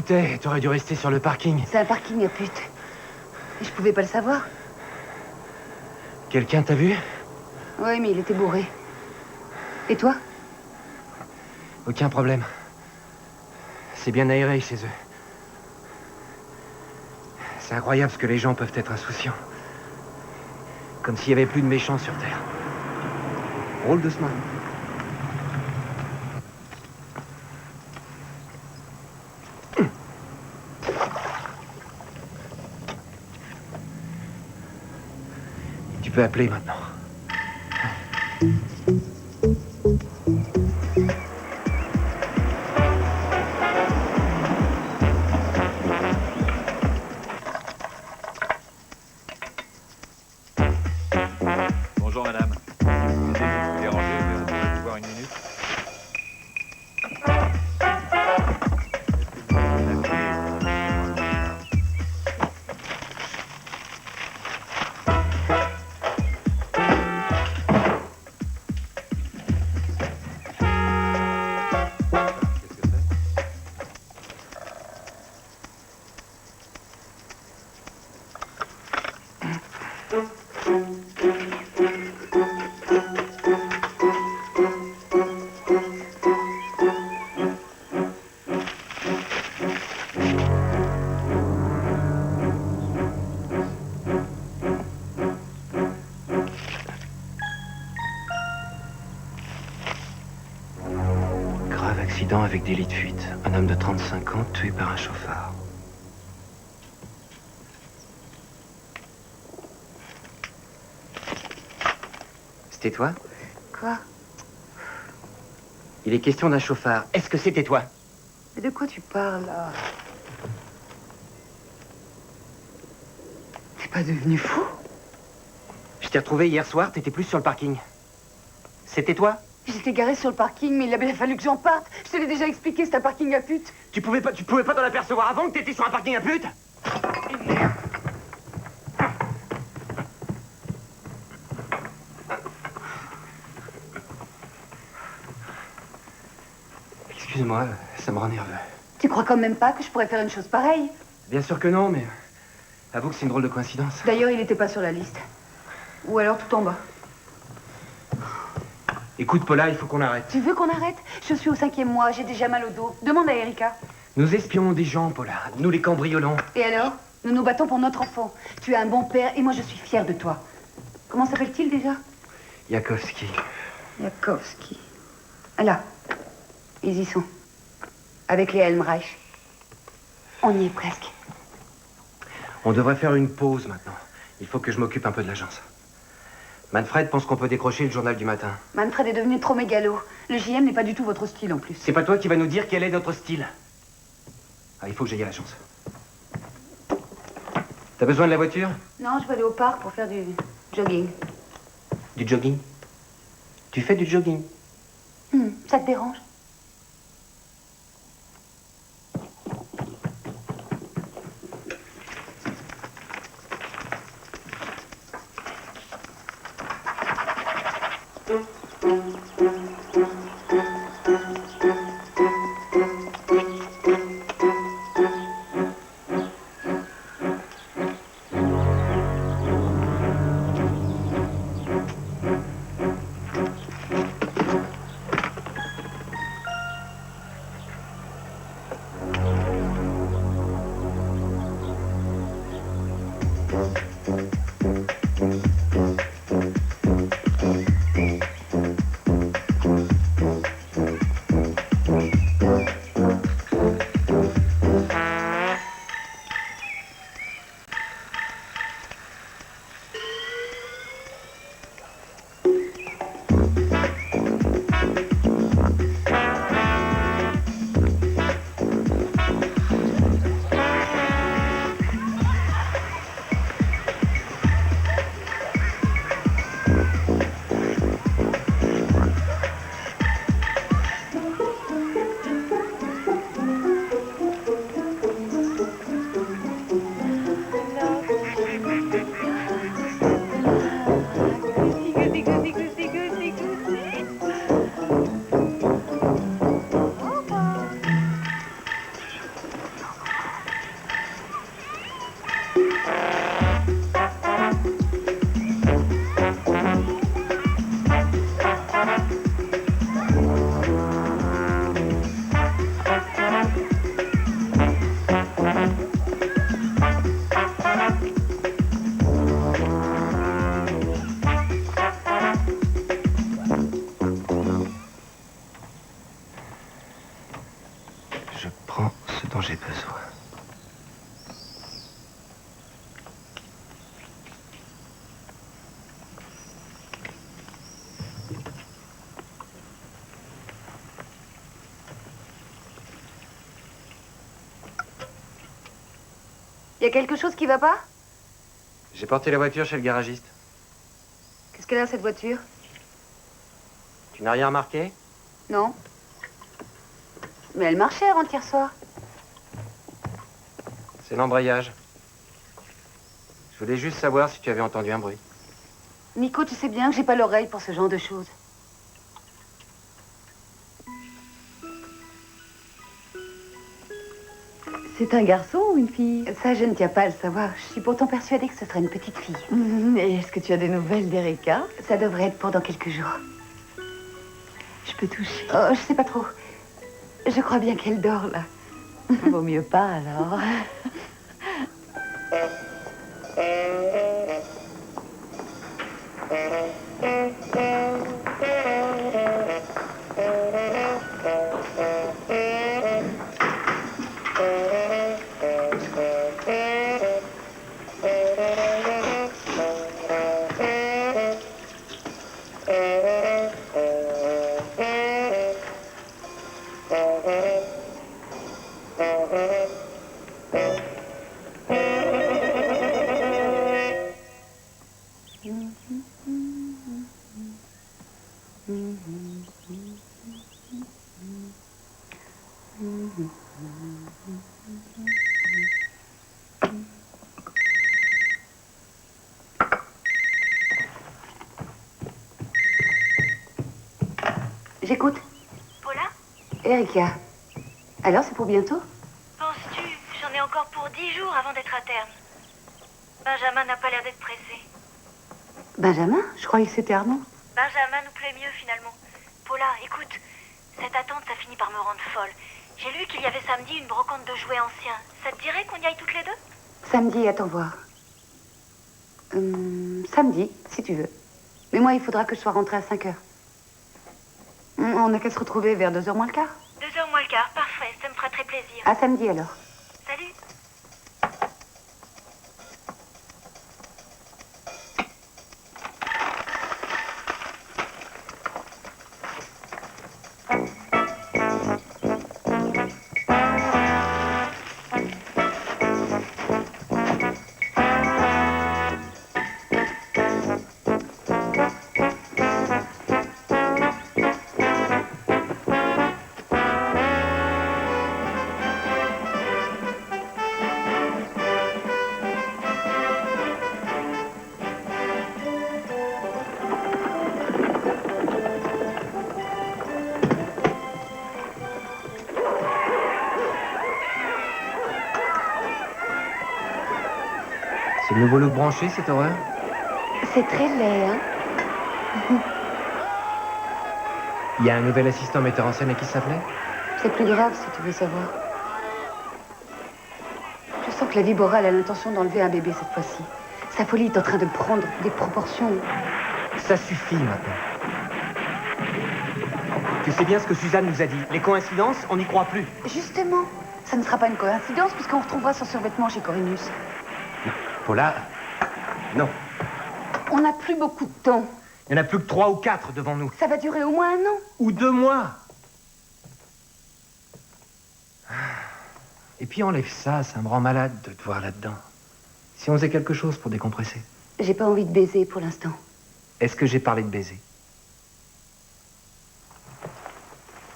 doutais. T'aurais dû rester sur le parking. C'est un parking à pute. Et je pouvais pas le savoir. Quelqu'un t'a vu? Oui, mais il était bourré. Et toi? Aucun problème. C'est bien aéré chez eux. C'est incroyable ce que les gens peuvent être insouciants. Comme s'il n'y avait plus de méchants sur Terre. Roule doucement. Tu peux appeler maintenant. Bonjour madame. Excusez, je vous déranger, mais vous pouvez vous voir une minute. Grave accident avec délit de fuite. Un homme de 35 ans tué par un chauffard. C'était toi? Quoi? Il est question d'un chauffard. Est-ce que c'était toi? Mais de quoi tu parles, là? T'es pas devenu fou? Je t'ai retrouvé hier soir, t'étais plus sur le parking. C'était toi? J'étais garée sur le parking, mais il a bien fallu que j'en parte. Je te l'ai déjà expliqué, c'est un parking à pute. Tu pouvais pas t'en apercevoir avant que t'étais sur un parking à pute? Excuse-moi, ça me rend nerveux. Tu crois quand même pas que je pourrais faire une chose pareille? Bien sûr que non, mais avoue que c'est une drôle de coïncidence. D'ailleurs, il était pas sur la liste. Ou alors tout en bas. Écoute, Paula, il faut qu'on arrête. Tu veux qu'on arrête? Je suis au 5e mois, j'ai déjà mal au dos. Demande à Erika. Nous espions des gens, Paula. Nous les cambriolons. Et alors? Nous nous battons pour notre enfant. Tu es un bon père et moi je suis fière de toi. Comment s'appelle-t-il déjà? Yakovski. Yakovski. Ah là. Ils y sont. Avec les Helmreich. On y est presque. On devrait faire une pause maintenant. Il faut que je m'occupe un peu de l'agence. Manfred pense qu'on peut décrocher le journal du matin. Manfred est devenu trop mégalo. Le JM n'est pas du tout votre style en plus. C'est pas toi qui vas nous dire quel est notre style. Ah, il faut que j'aille à l'agence. T'as besoin de la voiture? Non, je vais aller au parc pour faire du jogging. Du jogging? Tu fais du jogging? Ça te dérange? Y a quelque chose qui va pas? J'ai porté la voiture chez le garagiste. Qu'est-ce qu'elle a, cette voiture? Tu n'as rien remarqué? Non. Mais elle marchait avant-hier soir. C'est l'embrayage. Je voulais juste savoir si tu avais entendu un bruit. Nico, tu sais bien que j'ai pas l'oreille pour ce genre de choses. C'est un garçon ou une fille? Ça, je ne tiens pas à le savoir. Je suis pourtant persuadée que ce serait une petite fille. Et est-ce que tu as des nouvelles d'Erika? Ça devrait être pour dans quelques jours. Je peux toucher? Oh, je sais pas trop. Je crois bien qu'elle dort, là. Vaut mieux pas, alors. J'écoute. Paula? Erika. Alors, c'est pour bientôt? Penses-tu? J'en ai encore pour 10 jours avant d'être à terme. Benjamin n'a pas l'air d'être pressé. Benjamin? Je croyais que c'était Armand. Benjamin nous plaît mieux, finalement. Paula, écoute, cette attente, ça finit par me rendre folle. J'ai lu qu'il y avait samedi une brocante de jouets anciens. Ça te dirait qu'on y aille toutes les deux? Samedi, attends voir. Samedi, si tu veux. Mais moi, il faudra que je sois rentrée à 5 heures. On n'a qu'à se retrouver vers 2h moins le quart. 2h moins le quart, parfait, ça me fera très plaisir. À samedi, alors. Salut. C'est le nouveau look branché, cette horreur? C'est très laid, hein? Il y a un nouvel assistant metteur en scène à qui ça plaît? C'est plus grave, si tu veux savoir. Je sens que la Vibora a l'intention d'enlever un bébé cette fois-ci. Sa folie est en train de prendre des proportions. Ça suffit, maintenant. Tu sais bien ce que Suzanne nous a dit. Les coïncidences, on n'y croit plus. Justement, ça ne sera pas une coïncidence puisqu'on retrouvera son survêtement chez Corinus. Non, Paula, non. On n'a plus beaucoup de temps. Il n'y en a plus que 3 ou 4 devant nous. Ça va durer au moins 1 an. Ou 2 mois. Et puis enlève ça, ça me rend malade de te voir là-dedans. Si on faisait quelque chose pour décompresser. J'ai pas envie de baiser pour l'instant. Est-ce que j'ai parlé de baiser?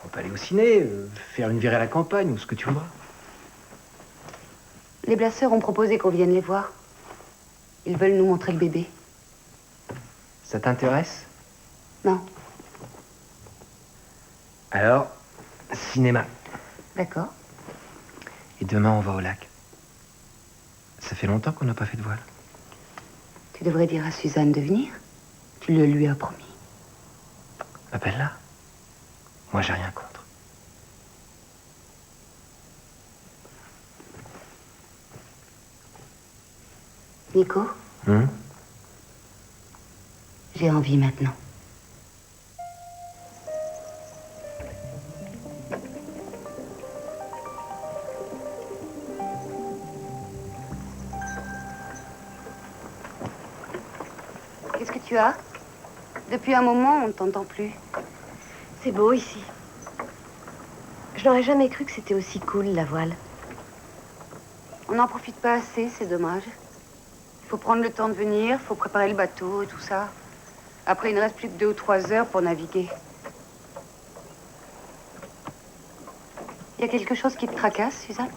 On peut aller au ciné, faire une virée à la campagne ou ce que tu voudras. Les blasseurs ont proposé qu'on vienne les voir. Ils veulent nous montrer le bébé. Ça t'intéresse? Non. Alors, cinéma. D'accord. Et demain, on va au lac. Ça fait longtemps qu'on n'a pas fait de voile. Tu devrais dire à Suzanne de venir. Tu le lui as promis. Appelle-la. Moi, j'ai rien contre. Nico, j'ai envie maintenant. Qu'est-ce que tu as? Depuis un moment, on ne t'entend plus. C'est beau ici. Je n'aurais jamais cru que c'était aussi cool, la voile. On n'en profite pas assez, c'est dommage. Il faut prendre le temps de venir, il faut préparer le bateau et tout ça. Après, il ne reste plus que 2 ou 3 heures pour naviguer. Il y a quelque chose qui te tracasse, Suzanne?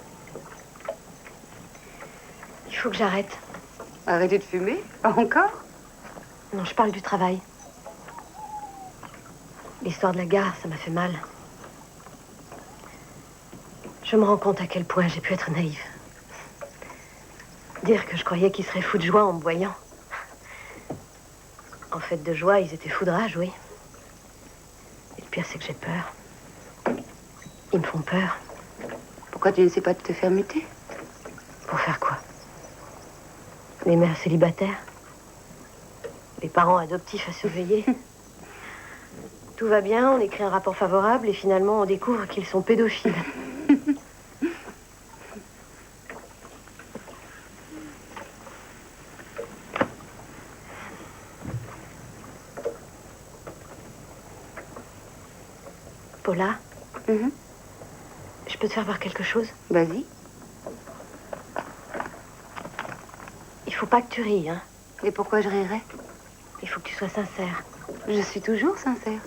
Il faut que j'arrête. Arrêter de fumer? Encore? Non, je parle du travail. L'histoire de la gare, ça m'a fait mal. Je me rends compte à quel point j'ai pu être naïve. Dire que je croyais qu'ils seraient fous de joie en me voyant. En fait, de joie, ils étaient fous de rage, oui. Et le pire, c'est que j'ai peur. Ils me font peur. Pourquoi tu ne sais pas de te faire muter? Pour faire quoi? Les mères célibataires? Les parents adoptifs à surveiller? Tout va bien, on écrit un rapport favorable et finalement on découvre qu'ils sont pédophiles. Paula? Je peux te faire voir quelque chose? Vas-y. Il faut pas que tu ries, hein? Et pourquoi je rirais? Il faut que tu sois sincère. Je suis toujours sincère.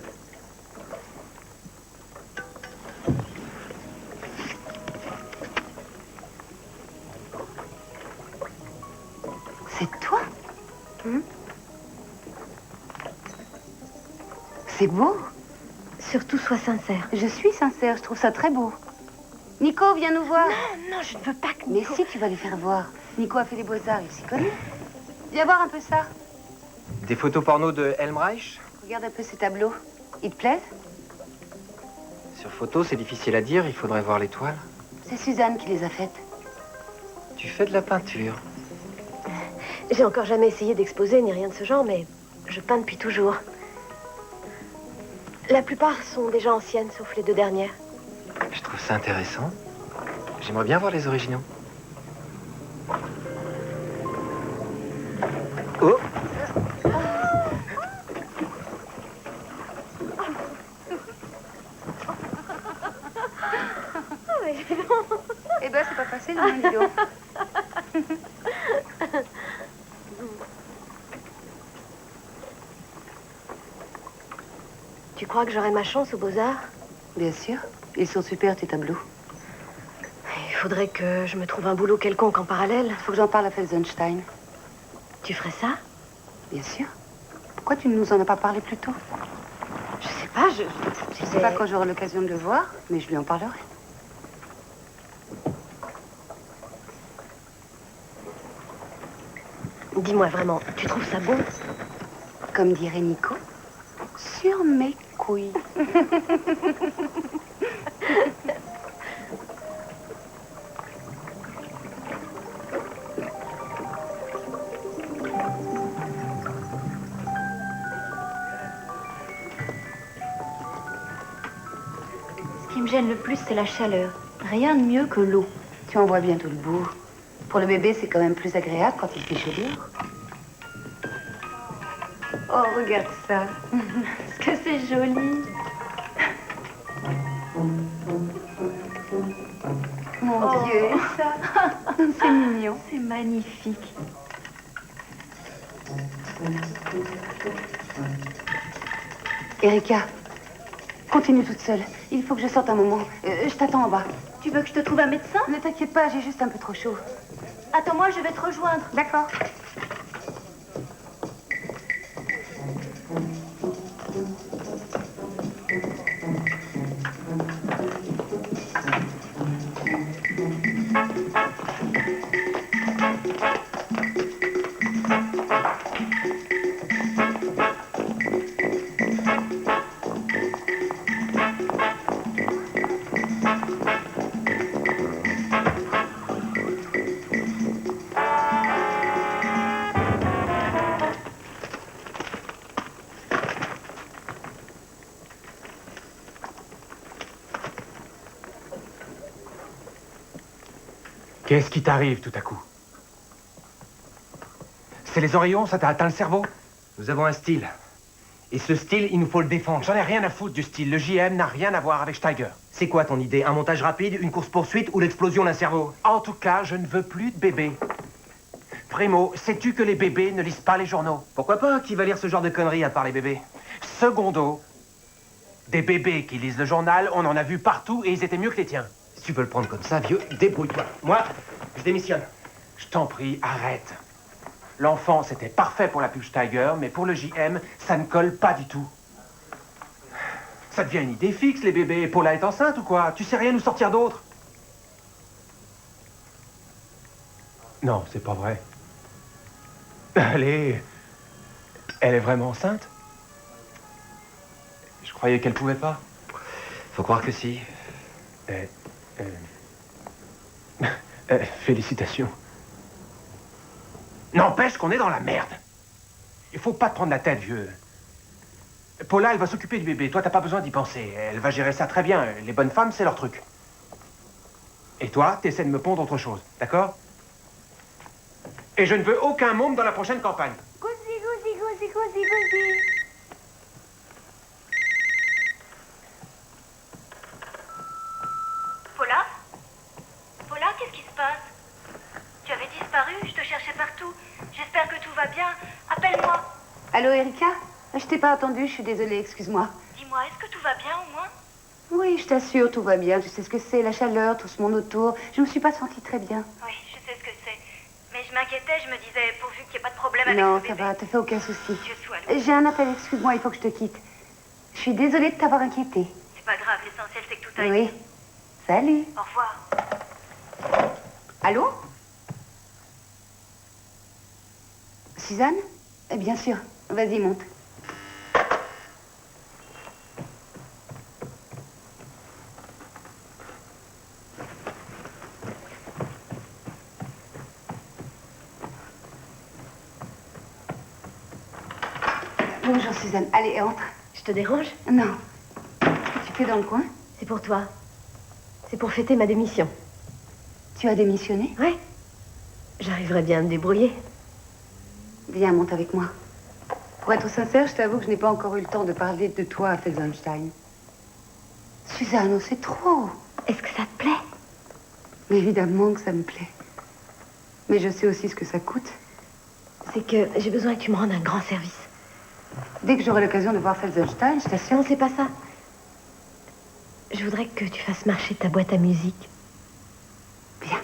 C'est toi? C'est beau. Surtout, sois sincère. Je suis sincère, je trouve ça très beau. Nico, viens nous voir. Non, non, je ne veux pas que Mais Nico... si, tu vas les faire voir. Nico a fait les beaux-arts, il s'y connaît. Viens voir un peu ça. Des photos porno de Helmreich? Regarde un peu ces tableaux. Ils te plaisent? Sur photo, c'est difficile à dire, il faudrait voir les toiles. C'est Suzanne qui les a faites. Tu fais de la peinture. J'ai encore jamais essayé d'exposer ni rien de ce genre, mais je peins depuis toujours. La plupart sont déjà anciennes, sauf les 2 dernières. Je trouve ça intéressant. J'aimerais bien voir les originaux. Oh! Eh ben, c'est pas facile, hein, dis donc. Tu crois que j'aurai ma chance aux Beaux-Arts? Bien sûr. Ils sont super, tes tableaux. Il faudrait que je me trouve un boulot quelconque en parallèle. Faut que j'en parle à Felsenstein. Tu ferais ça? Bien sûr. Pourquoi tu ne nous en as pas parlé plus tôt? Je sais pas, Je sais pas quand j'aurai l'occasion de le voir, mais je lui en parlerai. Dis-moi vraiment, tu trouves ça bon? Comme dirait Nico, sur mes couilles. Ce qui me gêne le plus, c'est la chaleur. Rien de mieux que l'eau. Tu en vois bien tout le bout. Pour le bébé, c'est quand même plus agréable quand il fait chaud dehors. Oh, regarde ça. Est-ce que c'est joli? Mon Dieu, et ça? C'est mignon. C'est magnifique. Erika, continue toute seule. Il faut que je sorte un moment. Je t'attends en bas. Tu veux que je te trouve un médecin? Ne t'inquiète pas, j'ai juste un peu trop chaud. Attends-moi, je vais te rejoindre. D'accord. Qu'est-ce qui t'arrive tout à coup? C'est les oreillons, ça t'a atteint le cerveau? Nous avons un style. Et ce style, il nous faut le défendre. J'en ai rien à foutre du style. Le JM n'a rien à voir avec Steiger. C'est quoi ton idée? Un montage rapide, une course-poursuite ou l'explosion d'un cerveau? En tout cas, je ne veux plus de bébés. Primo, sais-tu que les bébés ne lisent pas les journaux? Pourquoi pas? Qui va lire ce genre de conneries à part les bébés? Secondo, des bébés qui lisent le journal, on en a vu partout et ils étaient mieux que les tiens. Si tu veux le prendre comme ça, vieux, débrouille-toi. Moi, je démissionne. Je t'en prie, arrête. L'enfant, c'était parfait pour la pub Steiger, mais pour le JM, ça ne colle pas du tout. Ça devient une idée fixe, les bébés. Paula est enceinte ou quoi? Tu sais rien nous sortir d'autre? Non, c'est pas vrai. Elle est vraiment enceinte? Je croyais qu'elle pouvait pas. Faut croire que si. Félicitations. N'empêche qu'on est dans la merde. Il faut pas te prendre la tête, vieux. Paula, elle va s'occuper du bébé. Toi, t'as pas besoin d'y penser. Elle va gérer ça très bien. Les bonnes femmes, c'est leur truc. Et toi, t'essaies de me pondre autre chose, d'accord? Et je ne veux aucun môme dans la prochaine campagne. Paula? Paula, qu'est-ce qui se passe? Tu avais disparu, je te cherchais partout. J'espère que tout va bien. Appelle-moi. Allô, Erika? Je t'ai pas attendu, je suis désolée, excuse-moi. Dis-moi, est-ce que tout va bien au moins? Oui, je t'assure, tout va bien. Tu sais ce que c'est, la chaleur, tout ce monde autour. Je me suis pas sentie très bien. Oui, je sais ce que c'est. Mais je m'inquiétais, je me disais, pourvu qu'il n'y ait pas de problème avec Non, le ça bébé. va, te fais aucun souci. Je suis à l'eau. J'ai un appel, excuse-moi, il faut que je te quitte. Je suis désolée de t'avoir inquiétée. C'est pas grave, l'essentiel c'est que tout aille Oui. bien. Salut. Au revoir. Allô? Suzanne? Bien sûr. Vas-y, monte. Bonjour, Suzanne. Allez, entre. Je te dérange? Non. Qu'est-ce que tu fais dans le coin? C'est pour toi. C'est pour fêter ma démission. Tu as démissionné? Ouais. J'arriverai bien à me débrouiller. Viens, monte avec moi. Pour être sincère, je t'avoue que je n'ai pas encore eu le temps de parler de toi à Felsenstein. Suzanne, oh, c'est trop. Est-ce que ça te plaît? Mais évidemment que ça me plaît. Mais je sais aussi ce que ça coûte. C'est que j'ai besoin que tu me rendes un grand service. Dès que j'aurai l'occasion de voir Felsenstein, je t'assure. Non, c'est pas ça. Je voudrais que tu fasses marcher ta boîte à musique. Bien.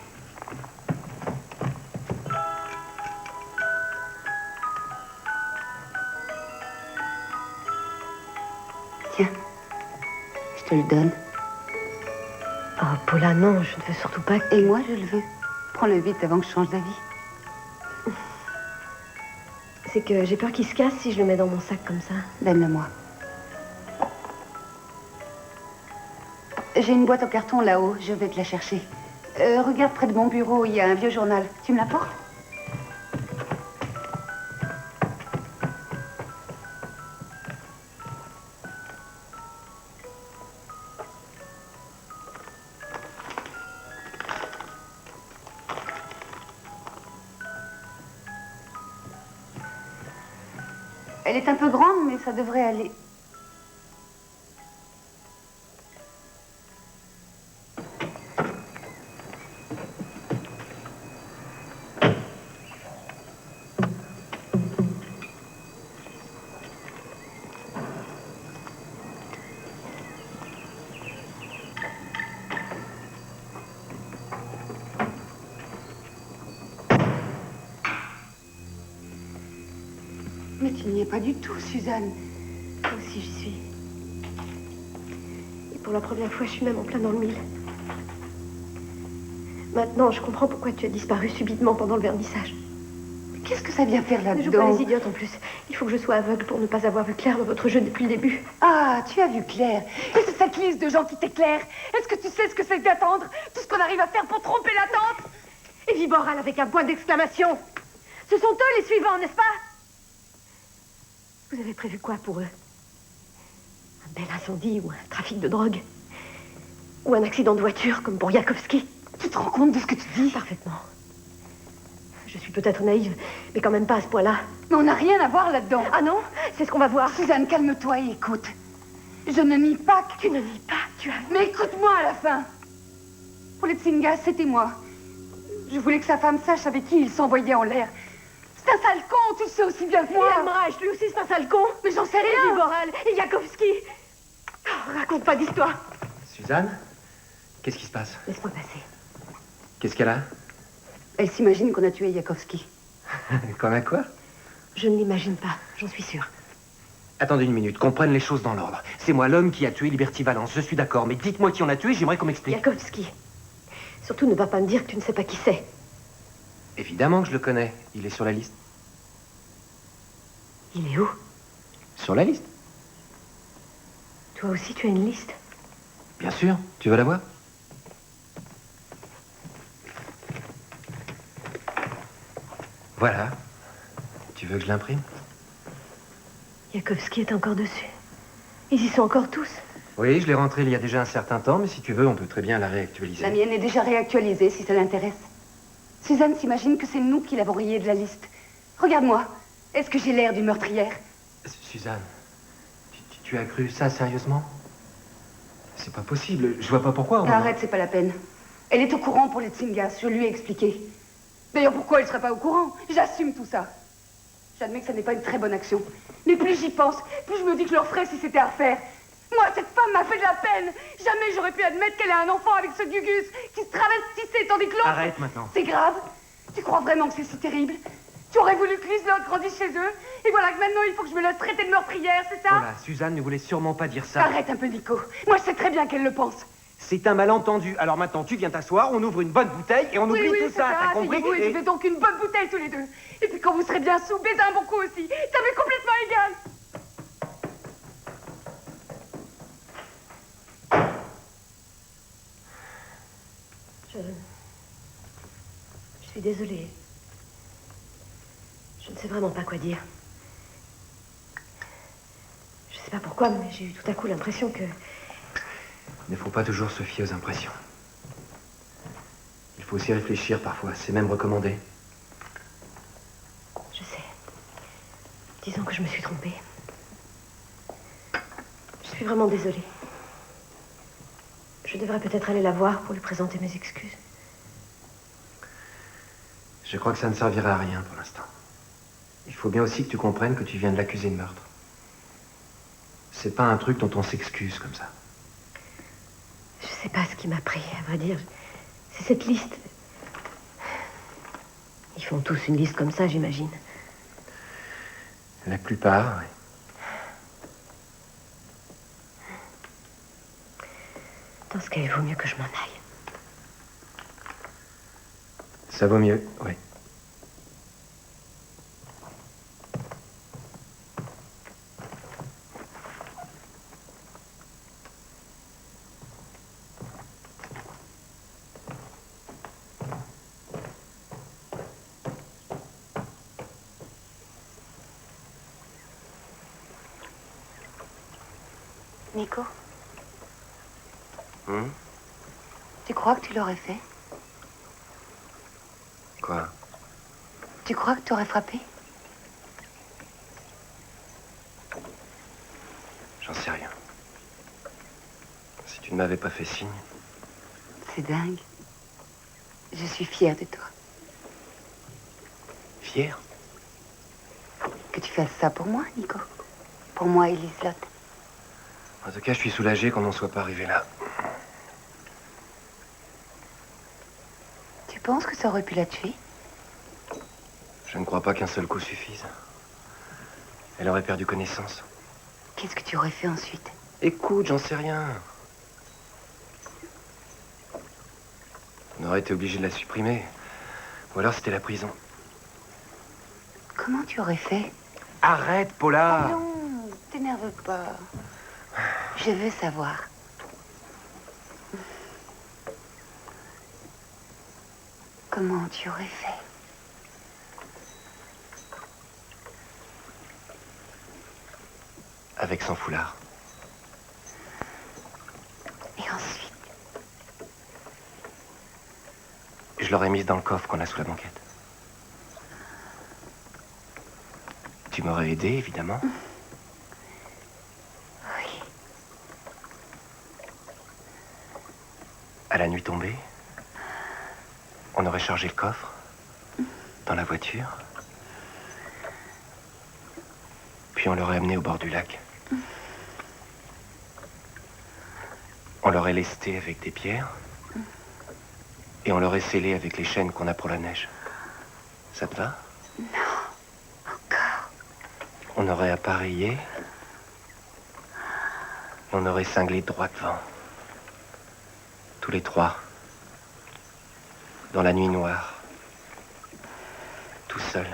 Tiens, je te le donne. Oh, Paula, non, je ne veux surtout pas que... Et moi, je le veux. Prends-le vite avant que je change d'avis. C'est que j'ai peur qu'il se casse si je le mets dans mon sac comme ça. Donne-le-moi. J'ai une boîte en carton là-haut, je vais te la chercher. Regarde près de mon bureau, il y a un vieux journal. Tu me l'apportes? Elle est un peu grande, mais ça devrait aller. Mais tu n'y es pas du tout, Suzanne. Moi aussi, j'y suis. Et pour la première fois, je suis même en plein dans le mille. Maintenant, je comprends pourquoi tu as disparu subitement pendant le vernissage. Qu'est-ce que ça vient faire Ne joue là-dedans? pas les idiotes en plus. Il faut que je sois aveugle pour ne pas avoir vu clair dans votre jeu depuis le début. Ah, tu as vu Claire. Et c'est cette liste de gens qui t'éclairent. Est-ce que tu sais ce que c'est que d'attendre? Tout ce qu'on arrive à faire pour tromper la tante? Et Viboral avec un point d'exclamation. Ce sont eux les suivants, n'est-ce pas? Vous avez prévu quoi pour eux? Un bel incendie ou un trafic de drogue? Ou un accident de voiture comme pour Yakovski? Tu te rends compte de ce que tu dis? Parfaitement. Je suis peut-être naïve, mais quand même pas à ce point-là. Mais on n'a rien à voir là-dedans. Ah non? C'est ce qu'on va voir. Suzanne, calme-toi et écoute. Je ne nie pas que... Tu ne nies pas, tu as... Mais écoute-moi à la fin. Poletsinga, c'était moi. Je voulais que sa femme sache avec qui il s'envoyait en l'air. C'est un sale con, tu le sais aussi bien que moi. Et Amrach, lui aussi, c'est un sale con. Mais j'en sais Et rien. Viboral, et Yakovski. Oh, raconte pas d'histoire. Suzanne, qu'est-ce qui se passe? Laisse-moi passer. Qu'est-ce qu'elle a? Elle s'imagine qu'on a tué Yakovski. Comme à quoi? Je ne l'imagine pas, j'en suis sûre. Attendez une minute, qu'on prenne les choses dans l'ordre. C'est moi l'homme qui a tué Liberty Valence, je suis d'accord, mais dites-moi qui on a tué, j'aimerais qu'on m'explique. Yakovski. Surtout ne va pas me dire que tu ne sais pas qui c'est. Évidemment que je le connais, il est sur la liste. Il est où? Sur la liste? Toi aussi, tu as une liste? Bien sûr, tu veux la voir? Voilà. Tu veux que je l'imprime? Yakovski est encore dessus. Ils y sont encore tous. Oui, je l'ai rentrée il y a déjà un certain temps, mais si tu veux, on peut très bien la réactualiser. La mienne est déjà réactualisée, si ça l'intéresse. Suzanne s'imagine que c'est nous qui l'avons rayée de la liste. Regarde-moi. Est-ce que j'ai l'air d'une meurtrière? Suzanne, tu as cru ça sérieusement? C'est pas possible, je vois pas pourquoi. Arrête, c'est pas la peine. Elle est au courant pour les Tsingas, je lui ai expliqué. D'ailleurs, pourquoi elle serait pas au courant? J'assume tout ça. J'admets que ça n'est pas une très bonne action. Mais plus j'y pense, plus je me dis que je le referais si c'était à refaire. Moi, cette femme m'a fait de la peine. Jamais j'aurais pu admettre qu'elle a un enfant avec ce Gugus qui se travestissait tandis que l'autre... Arrête maintenant. C'est grave? Tu crois vraiment que c'est si terrible? Tu aurais voulu que Liselott grandisse chez eux? Et voilà que maintenant, il faut que je me laisse traiter de meurtrière, c'est ça? Voilà, Suzanne ne voulait sûrement pas dire ça. Arrête un peu, Nico. Moi, je sais très bien qu'elle le pense. C'est un malentendu. Alors maintenant, tu viens t'asseoir, on ouvre une bonne bouteille et on oublie tout ça, t'as compris? Asseyez-vous et buvez donc une bonne bouteille tous les deux. Et puis quand vous serez bien sous, baisez un bon coup aussi. Ça m'est complètement égal. Je suis désolée. Je ne sais vraiment pas quoi dire. Je sais pas pourquoi, mais j'ai eu tout à coup l'impression que... Il ne faut pas toujours se fier aux impressions. Il faut aussi réfléchir parfois, c'est même recommandé. Je sais. Disons que je me suis trompée. Je suis vraiment désolée. Je devrais peut-être aller la voir pour lui présenter mes excuses. Je crois que ça ne servira à rien pour l'instant. Il faut bien aussi que tu comprennes que tu viens de l'accuser de meurtre. C'est pas un truc dont on s'excuse comme ça. Je sais pas ce qui m'a pris, à vrai dire. C'est cette liste. Ils font tous une liste comme ça, j'imagine. La plupart, oui. Dans ce cas, il vaut mieux que je m'en aille. Ça vaut mieux, oui. Nico? Tu crois que tu l'aurais fait? Quoi? Tu crois que tu aurais frappé? J'en sais rien. Si tu ne m'avais pas fait signe... C'est dingue. Je suis fière de toi. Fière? Que tu fasses ça pour moi, Nico. Pour moi et Liselott. En tout cas, je suis soulagé qu'on n'en soit pas arrivé là. Tu penses que ça aurait pu la tuer? Je ne crois pas qu'un seul coup suffise. Elle aurait perdu connaissance. Qu'est-ce que tu aurais fait ensuite? Écoute, j'en sais rien. On aurait été obligé de la supprimer. Ou alors c'était la prison. Comment tu aurais fait? Arrête, Paula! Non, t'énerve pas. Je veux savoir. Comment tu aurais fait? Avec son foulard. Et ensuite? Je l'aurais mise dans le coffre qu'on a sous la banquette. Tu m'aurais aidé, évidemment. Oui. À la nuit tombée, on aurait chargé le coffre dans la voiture. Puis on l'aurait amené au bord du lac. On l'aurait lesté avec des pierres. Et on l'aurait scellé avec les chaînes qu'on a pour la neige. Ça te va? Non. Encore. On aurait appareillé. Et on aurait cinglé droit devant. Tous les trois. Dans la nuit noire. Tout seul.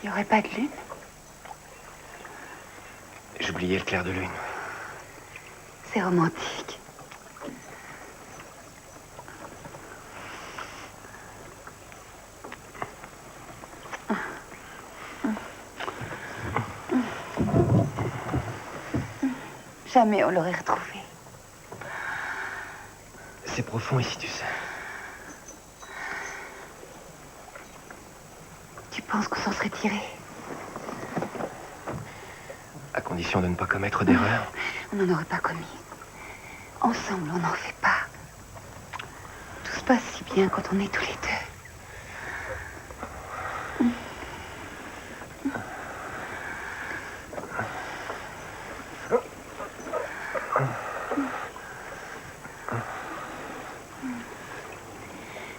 Il n'y aurait pas de lune? J'oubliais le clair de lune. C'est romantique. Jamais on l'aurait retrouvé. C'est profond ici, tu sais. Tu penses qu'on s'en serait tiré? À condition de ne pas commettre d'erreur. On n'en aurait pas commis. Ensemble, on n'en fait pas. Tout se passe si bien quand on est tous les deux.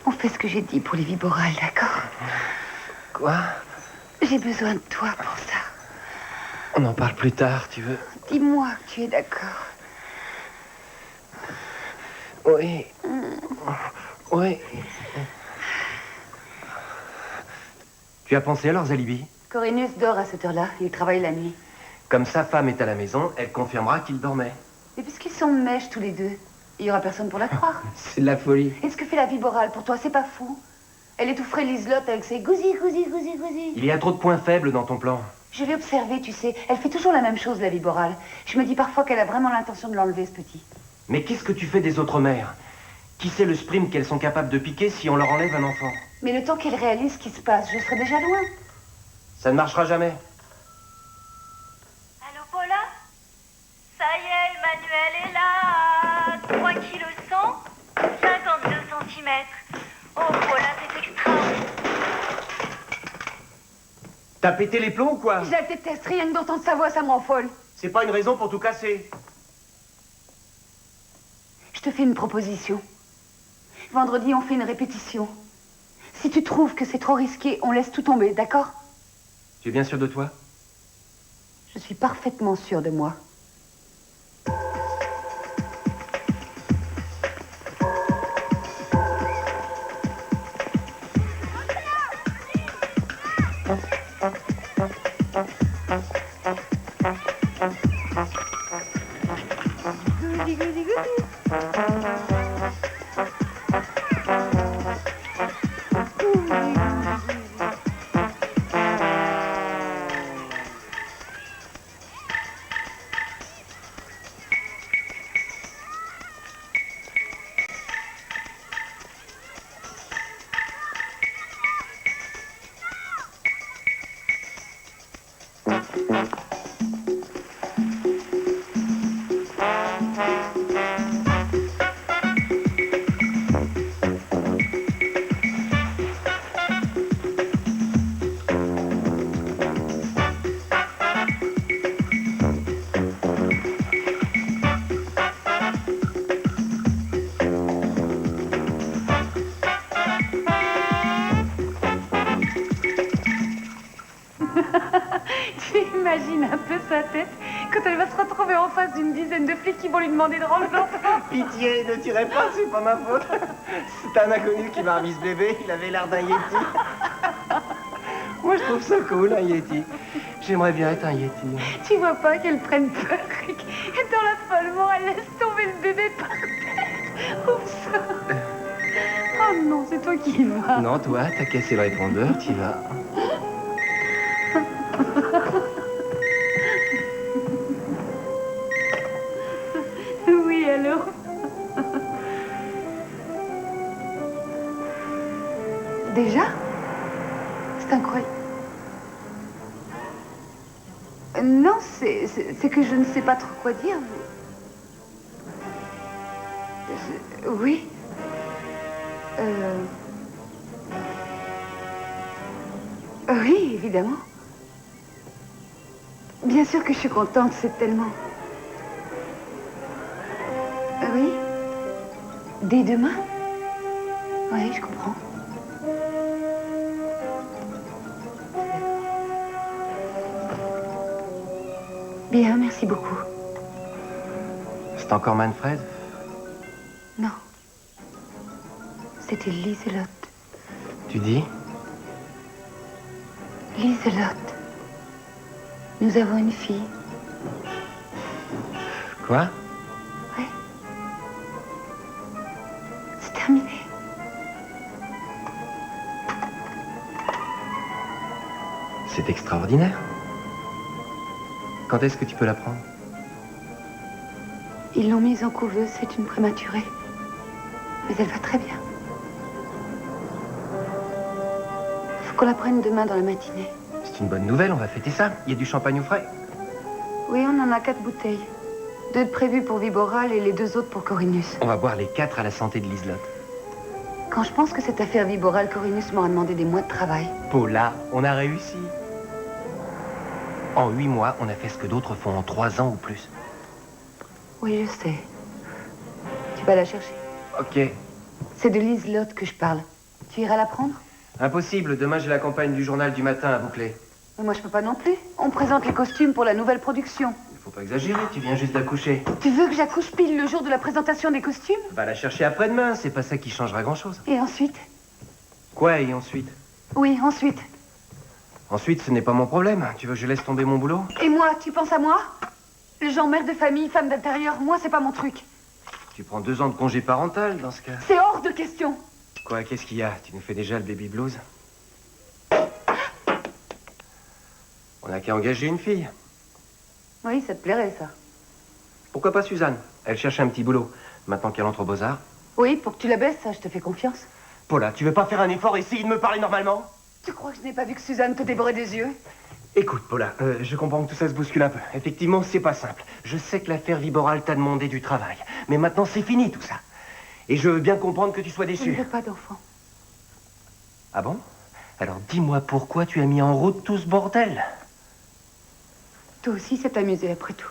On fait ce que j'ai dit pour les viborales, d'accord? Quoi? J'ai besoin de toi pour ça. On en parle plus tard, tu veux? Dis-moi que tu es d'accord. Oui. Oui. Tu as pensé à leurs alibis? Corinus dort à cette heure-là. Il travaille la nuit. Comme sa femme est à la maison, elle confirmera qu'il dormait. Et puisqu'ils sont mèches tous les deux, il n'y aura personne pour la croire. C'est de la folie. Et ce que fait la viborale pour toi, c'est pas fou? Elle étoufferait Liselotte avec ses gousi, gousi, gousi, gousi. Il y a trop de points faibles dans ton plan. Je l'ai observé, tu sais. Elle fait toujours la même chose, la viborale. Je me dis parfois qu'elle a vraiment l'intention de l'enlever, ce petit. Mais qu'est-ce que tu fais des autres mères? Qui sait le sprint qu'elles sont capables de piquer si on leur enlève un enfant? Mais le temps qu'elle réalise ce qui se passe, je serai déjà loin. Ça ne marchera jamais. Allô, Paula? Ça y est, Emmanuel est là. 3 kilos 100, 52 centimètres. Oh, Paula, c'est extraordinaire. T'as pété les plombs ou quoi? Je la déteste, rien que d'entendre sa voix, ça me rend folle. C'est pas une raison pour tout casser. Je te fais une proposition. Vendredi, on fait une répétition. Si tu trouves que c'est trop risqué, on laisse tout tomber, d'accord? Tu es bien sûr de toi? Je suis parfaitement sûre de moi. Goody, goody, goody. Tu imagines un peu sa tête quand elle va se retrouver en face d'une dizaine de flics qui vont lui demander de rendre l'enfant. Pitié, ne tirez pas, c'est pas ma faute. C'est un inconnu qui m'a remis ce bébé, il avait l'air d'un yéti. Moi, je trouve ça cool, un yéti. J'aimerais bien être un yéti. Tu vois pas qu'elle prenne peur et dans l'affolement, elle laisse tomber le bébé par terre. Ouf. Oh non, c'est toi qui vas. Non, toi, t'as cassé le répondeur, t'y vas. Oui, alors. Déjà? C'est incroyable. Non, c'est que je ne sais pas trop quoi dire. Oui. Oui, évidemment. Bien sûr que je suis contente, c'est tellement... Oui. Dès demain? Oui, je comprends. Bien, merci beaucoup. C'est encore Manfred? Non. C'était Liselotte. Tu dis? Liselotte. Nous avons une fille. Quoi? Oui. C'est terminé. C'est extraordinaire. Quand est-ce que tu peux la prendre? Ils l'ont mise en couveuse, c'est une prématurée. Mais elle va très bien. Faut qu'on la prenne demain dans la matinée. C'est une bonne nouvelle, on va fêter ça. Il y a du champagne au frais. Oui, on en a 4 bouteilles. 2 de prévues pour Viboral et les 2 autres pour Corinus. On va boire les 4 à la santé de Liselotte. Quand je pense que cette affaire Viboral, Corinus m'aura demandé des mois de travail. Paula, on a réussi. En 8 mois, on a fait ce que d'autres font en 3 ans ou plus. Oui, je sais. Tu vas la chercher. Ok. C'est de Liselotte que je parle. Tu iras la prendre? Impossible, demain j'ai la campagne du journal du matin à boucler. Mais moi, je peux pas non plus. On présente les costumes pour la nouvelle production. Il faut pas exagérer, tu viens juste d'accoucher. Tu veux que j'accouche pile le jour de la présentation des costumes? Va la chercher après-demain, c'est pas ça qui changera grand-chose. Et ensuite? Quoi, et ensuite? Oui, ensuite. Ensuite, ce n'est pas mon problème. Tu veux que je laisse tomber mon boulot? Et moi, tu penses à moi? Le genre mère de famille, femme d'intérieur, moi, c'est pas mon truc. Tu prends 2 ans de congé parental, dans ce cas. C'est hors de question. Quoi, qu'est-ce qu'il y a? Tu nous fais déjà le baby blues? On n'a qu'à engager une fille. Oui, ça te plairait, ça. Pourquoi pas Suzanne? Elle cherche un petit boulot. Maintenant qu'elle entre aux Beaux-Arts. Oui, pour que tu la baisses, ça, je te fais confiance. Paula, tu veux pas faire un effort et essayer de me parler normalement? Tu crois que je n'ai pas vu que Suzanne te dévorait des yeux? Écoute, Paula, je comprends que tout ça se bouscule un peu. Effectivement, c'est pas simple. Je sais que l'affaire Viboral t'a demandé du travail. Mais maintenant, c'est fini, tout ça. Et je veux bien comprendre que tu sois Je ne déçu. veux pas d'enfant. Ah bon? Alors dis-moi pourquoi tu as mis en route tout ce bordel? Toi aussi, c'est t'amuser après tout.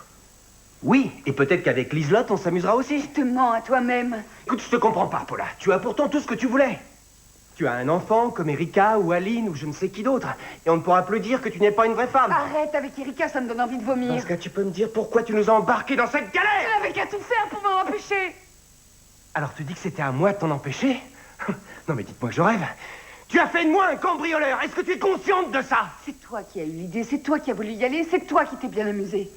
Oui, et peut-être qu'avec Liselotte, on s'amusera aussi. Tu te mens à toi-même. Écoute, je te comprends pas, Paula. Tu as pourtant tout ce que tu voulais. Tu as un enfant comme Erika ou Aline ou je ne sais qui d'autre. Et on ne pourra plus dire que tu n'es pas une vraie femme. Arrête avec Erika, ça me donne envie de vomir. Dans ce cas, tu peux me dire pourquoi tu nous as embarqués dans cette galère? Tu n'avais qu'à tout faire pour m'en empêcher. Alors tu dis que c'était à moi de t'en empêcher? Non mais dites-moi que je rêve. Tu as fait de moi un cambrioleur. Est-ce que tu es consciente de ça? C'est toi qui as eu l'idée, c'est toi qui as voulu y aller, c'est toi qui t'es bien amusé.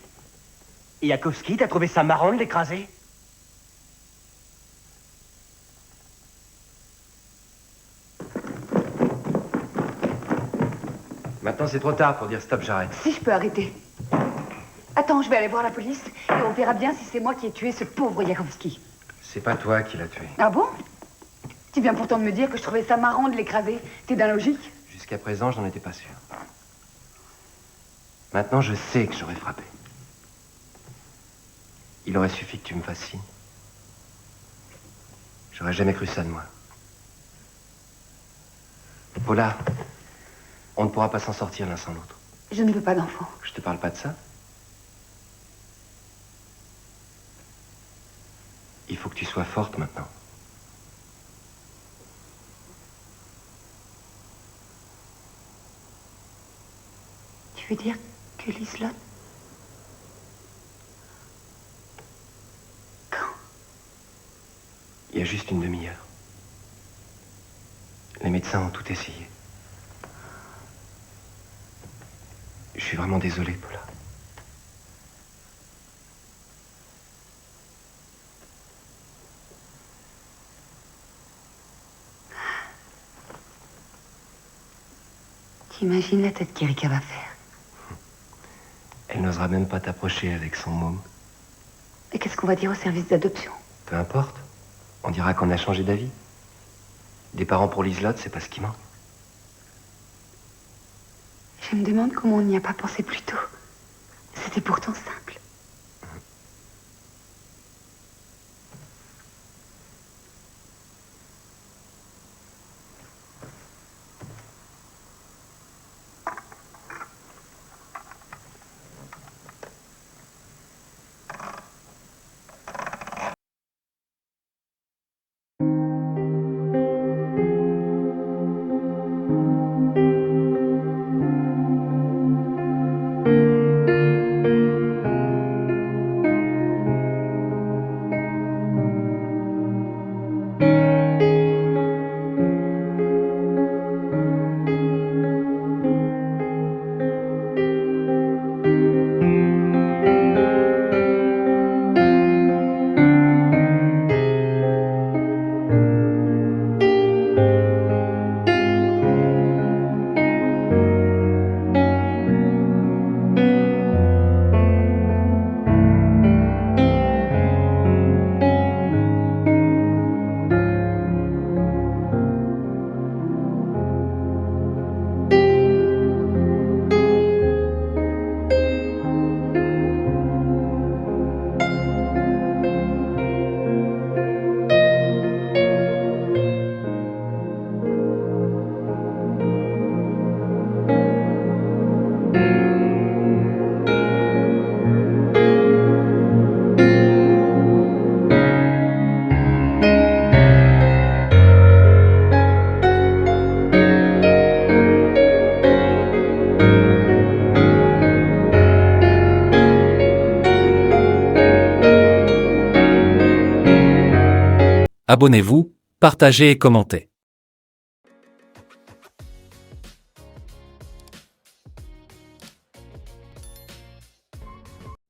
Et Yakowski, t'as trouvé ça marrant de l'écraser? Maintenant, c'est trop tard pour dire stop, j'arrête. Si je peux arrêter. Attends, je vais aller voir la police et on verra bien si c'est moi qui ai tué ce pauvre Yakowski. C'est pas toi qui l'as tué. Ah bon? Tu viens pourtant de me dire que je trouvais ça marrant de l'écraser. T'es d'un logique? Jusqu'à présent, je n'en étais pas sûr. Maintenant, je sais que j'aurais frappé. Il aurait suffi que tu me fasses signe. J'aurais jamais cru ça de moi. Paula, on ne pourra pas s'en sortir l'un sans l'autre. Je ne veux pas d'enfant. Je te parle pas de ça. Il faut que tu sois forte maintenant. Tu veux dire que Liselotte... Quand? Il y a juste une demi-heure. Les médecins ont tout essayé. Je suis vraiment désolé, Paula. T'imagines la tête qu'Erika va faire? Elle n'osera même pas t'approcher avec son môme. Et qu'est-ce qu'on va dire au service d'adoption? Peu importe. On dira qu'on a changé d'avis. Des parents pour Liselotte, c'est pas ce qui manque. Je me demande comment on n'y a pas pensé plus tôt. C'est pourtant simple. Abonnez-vous, partagez et commentez.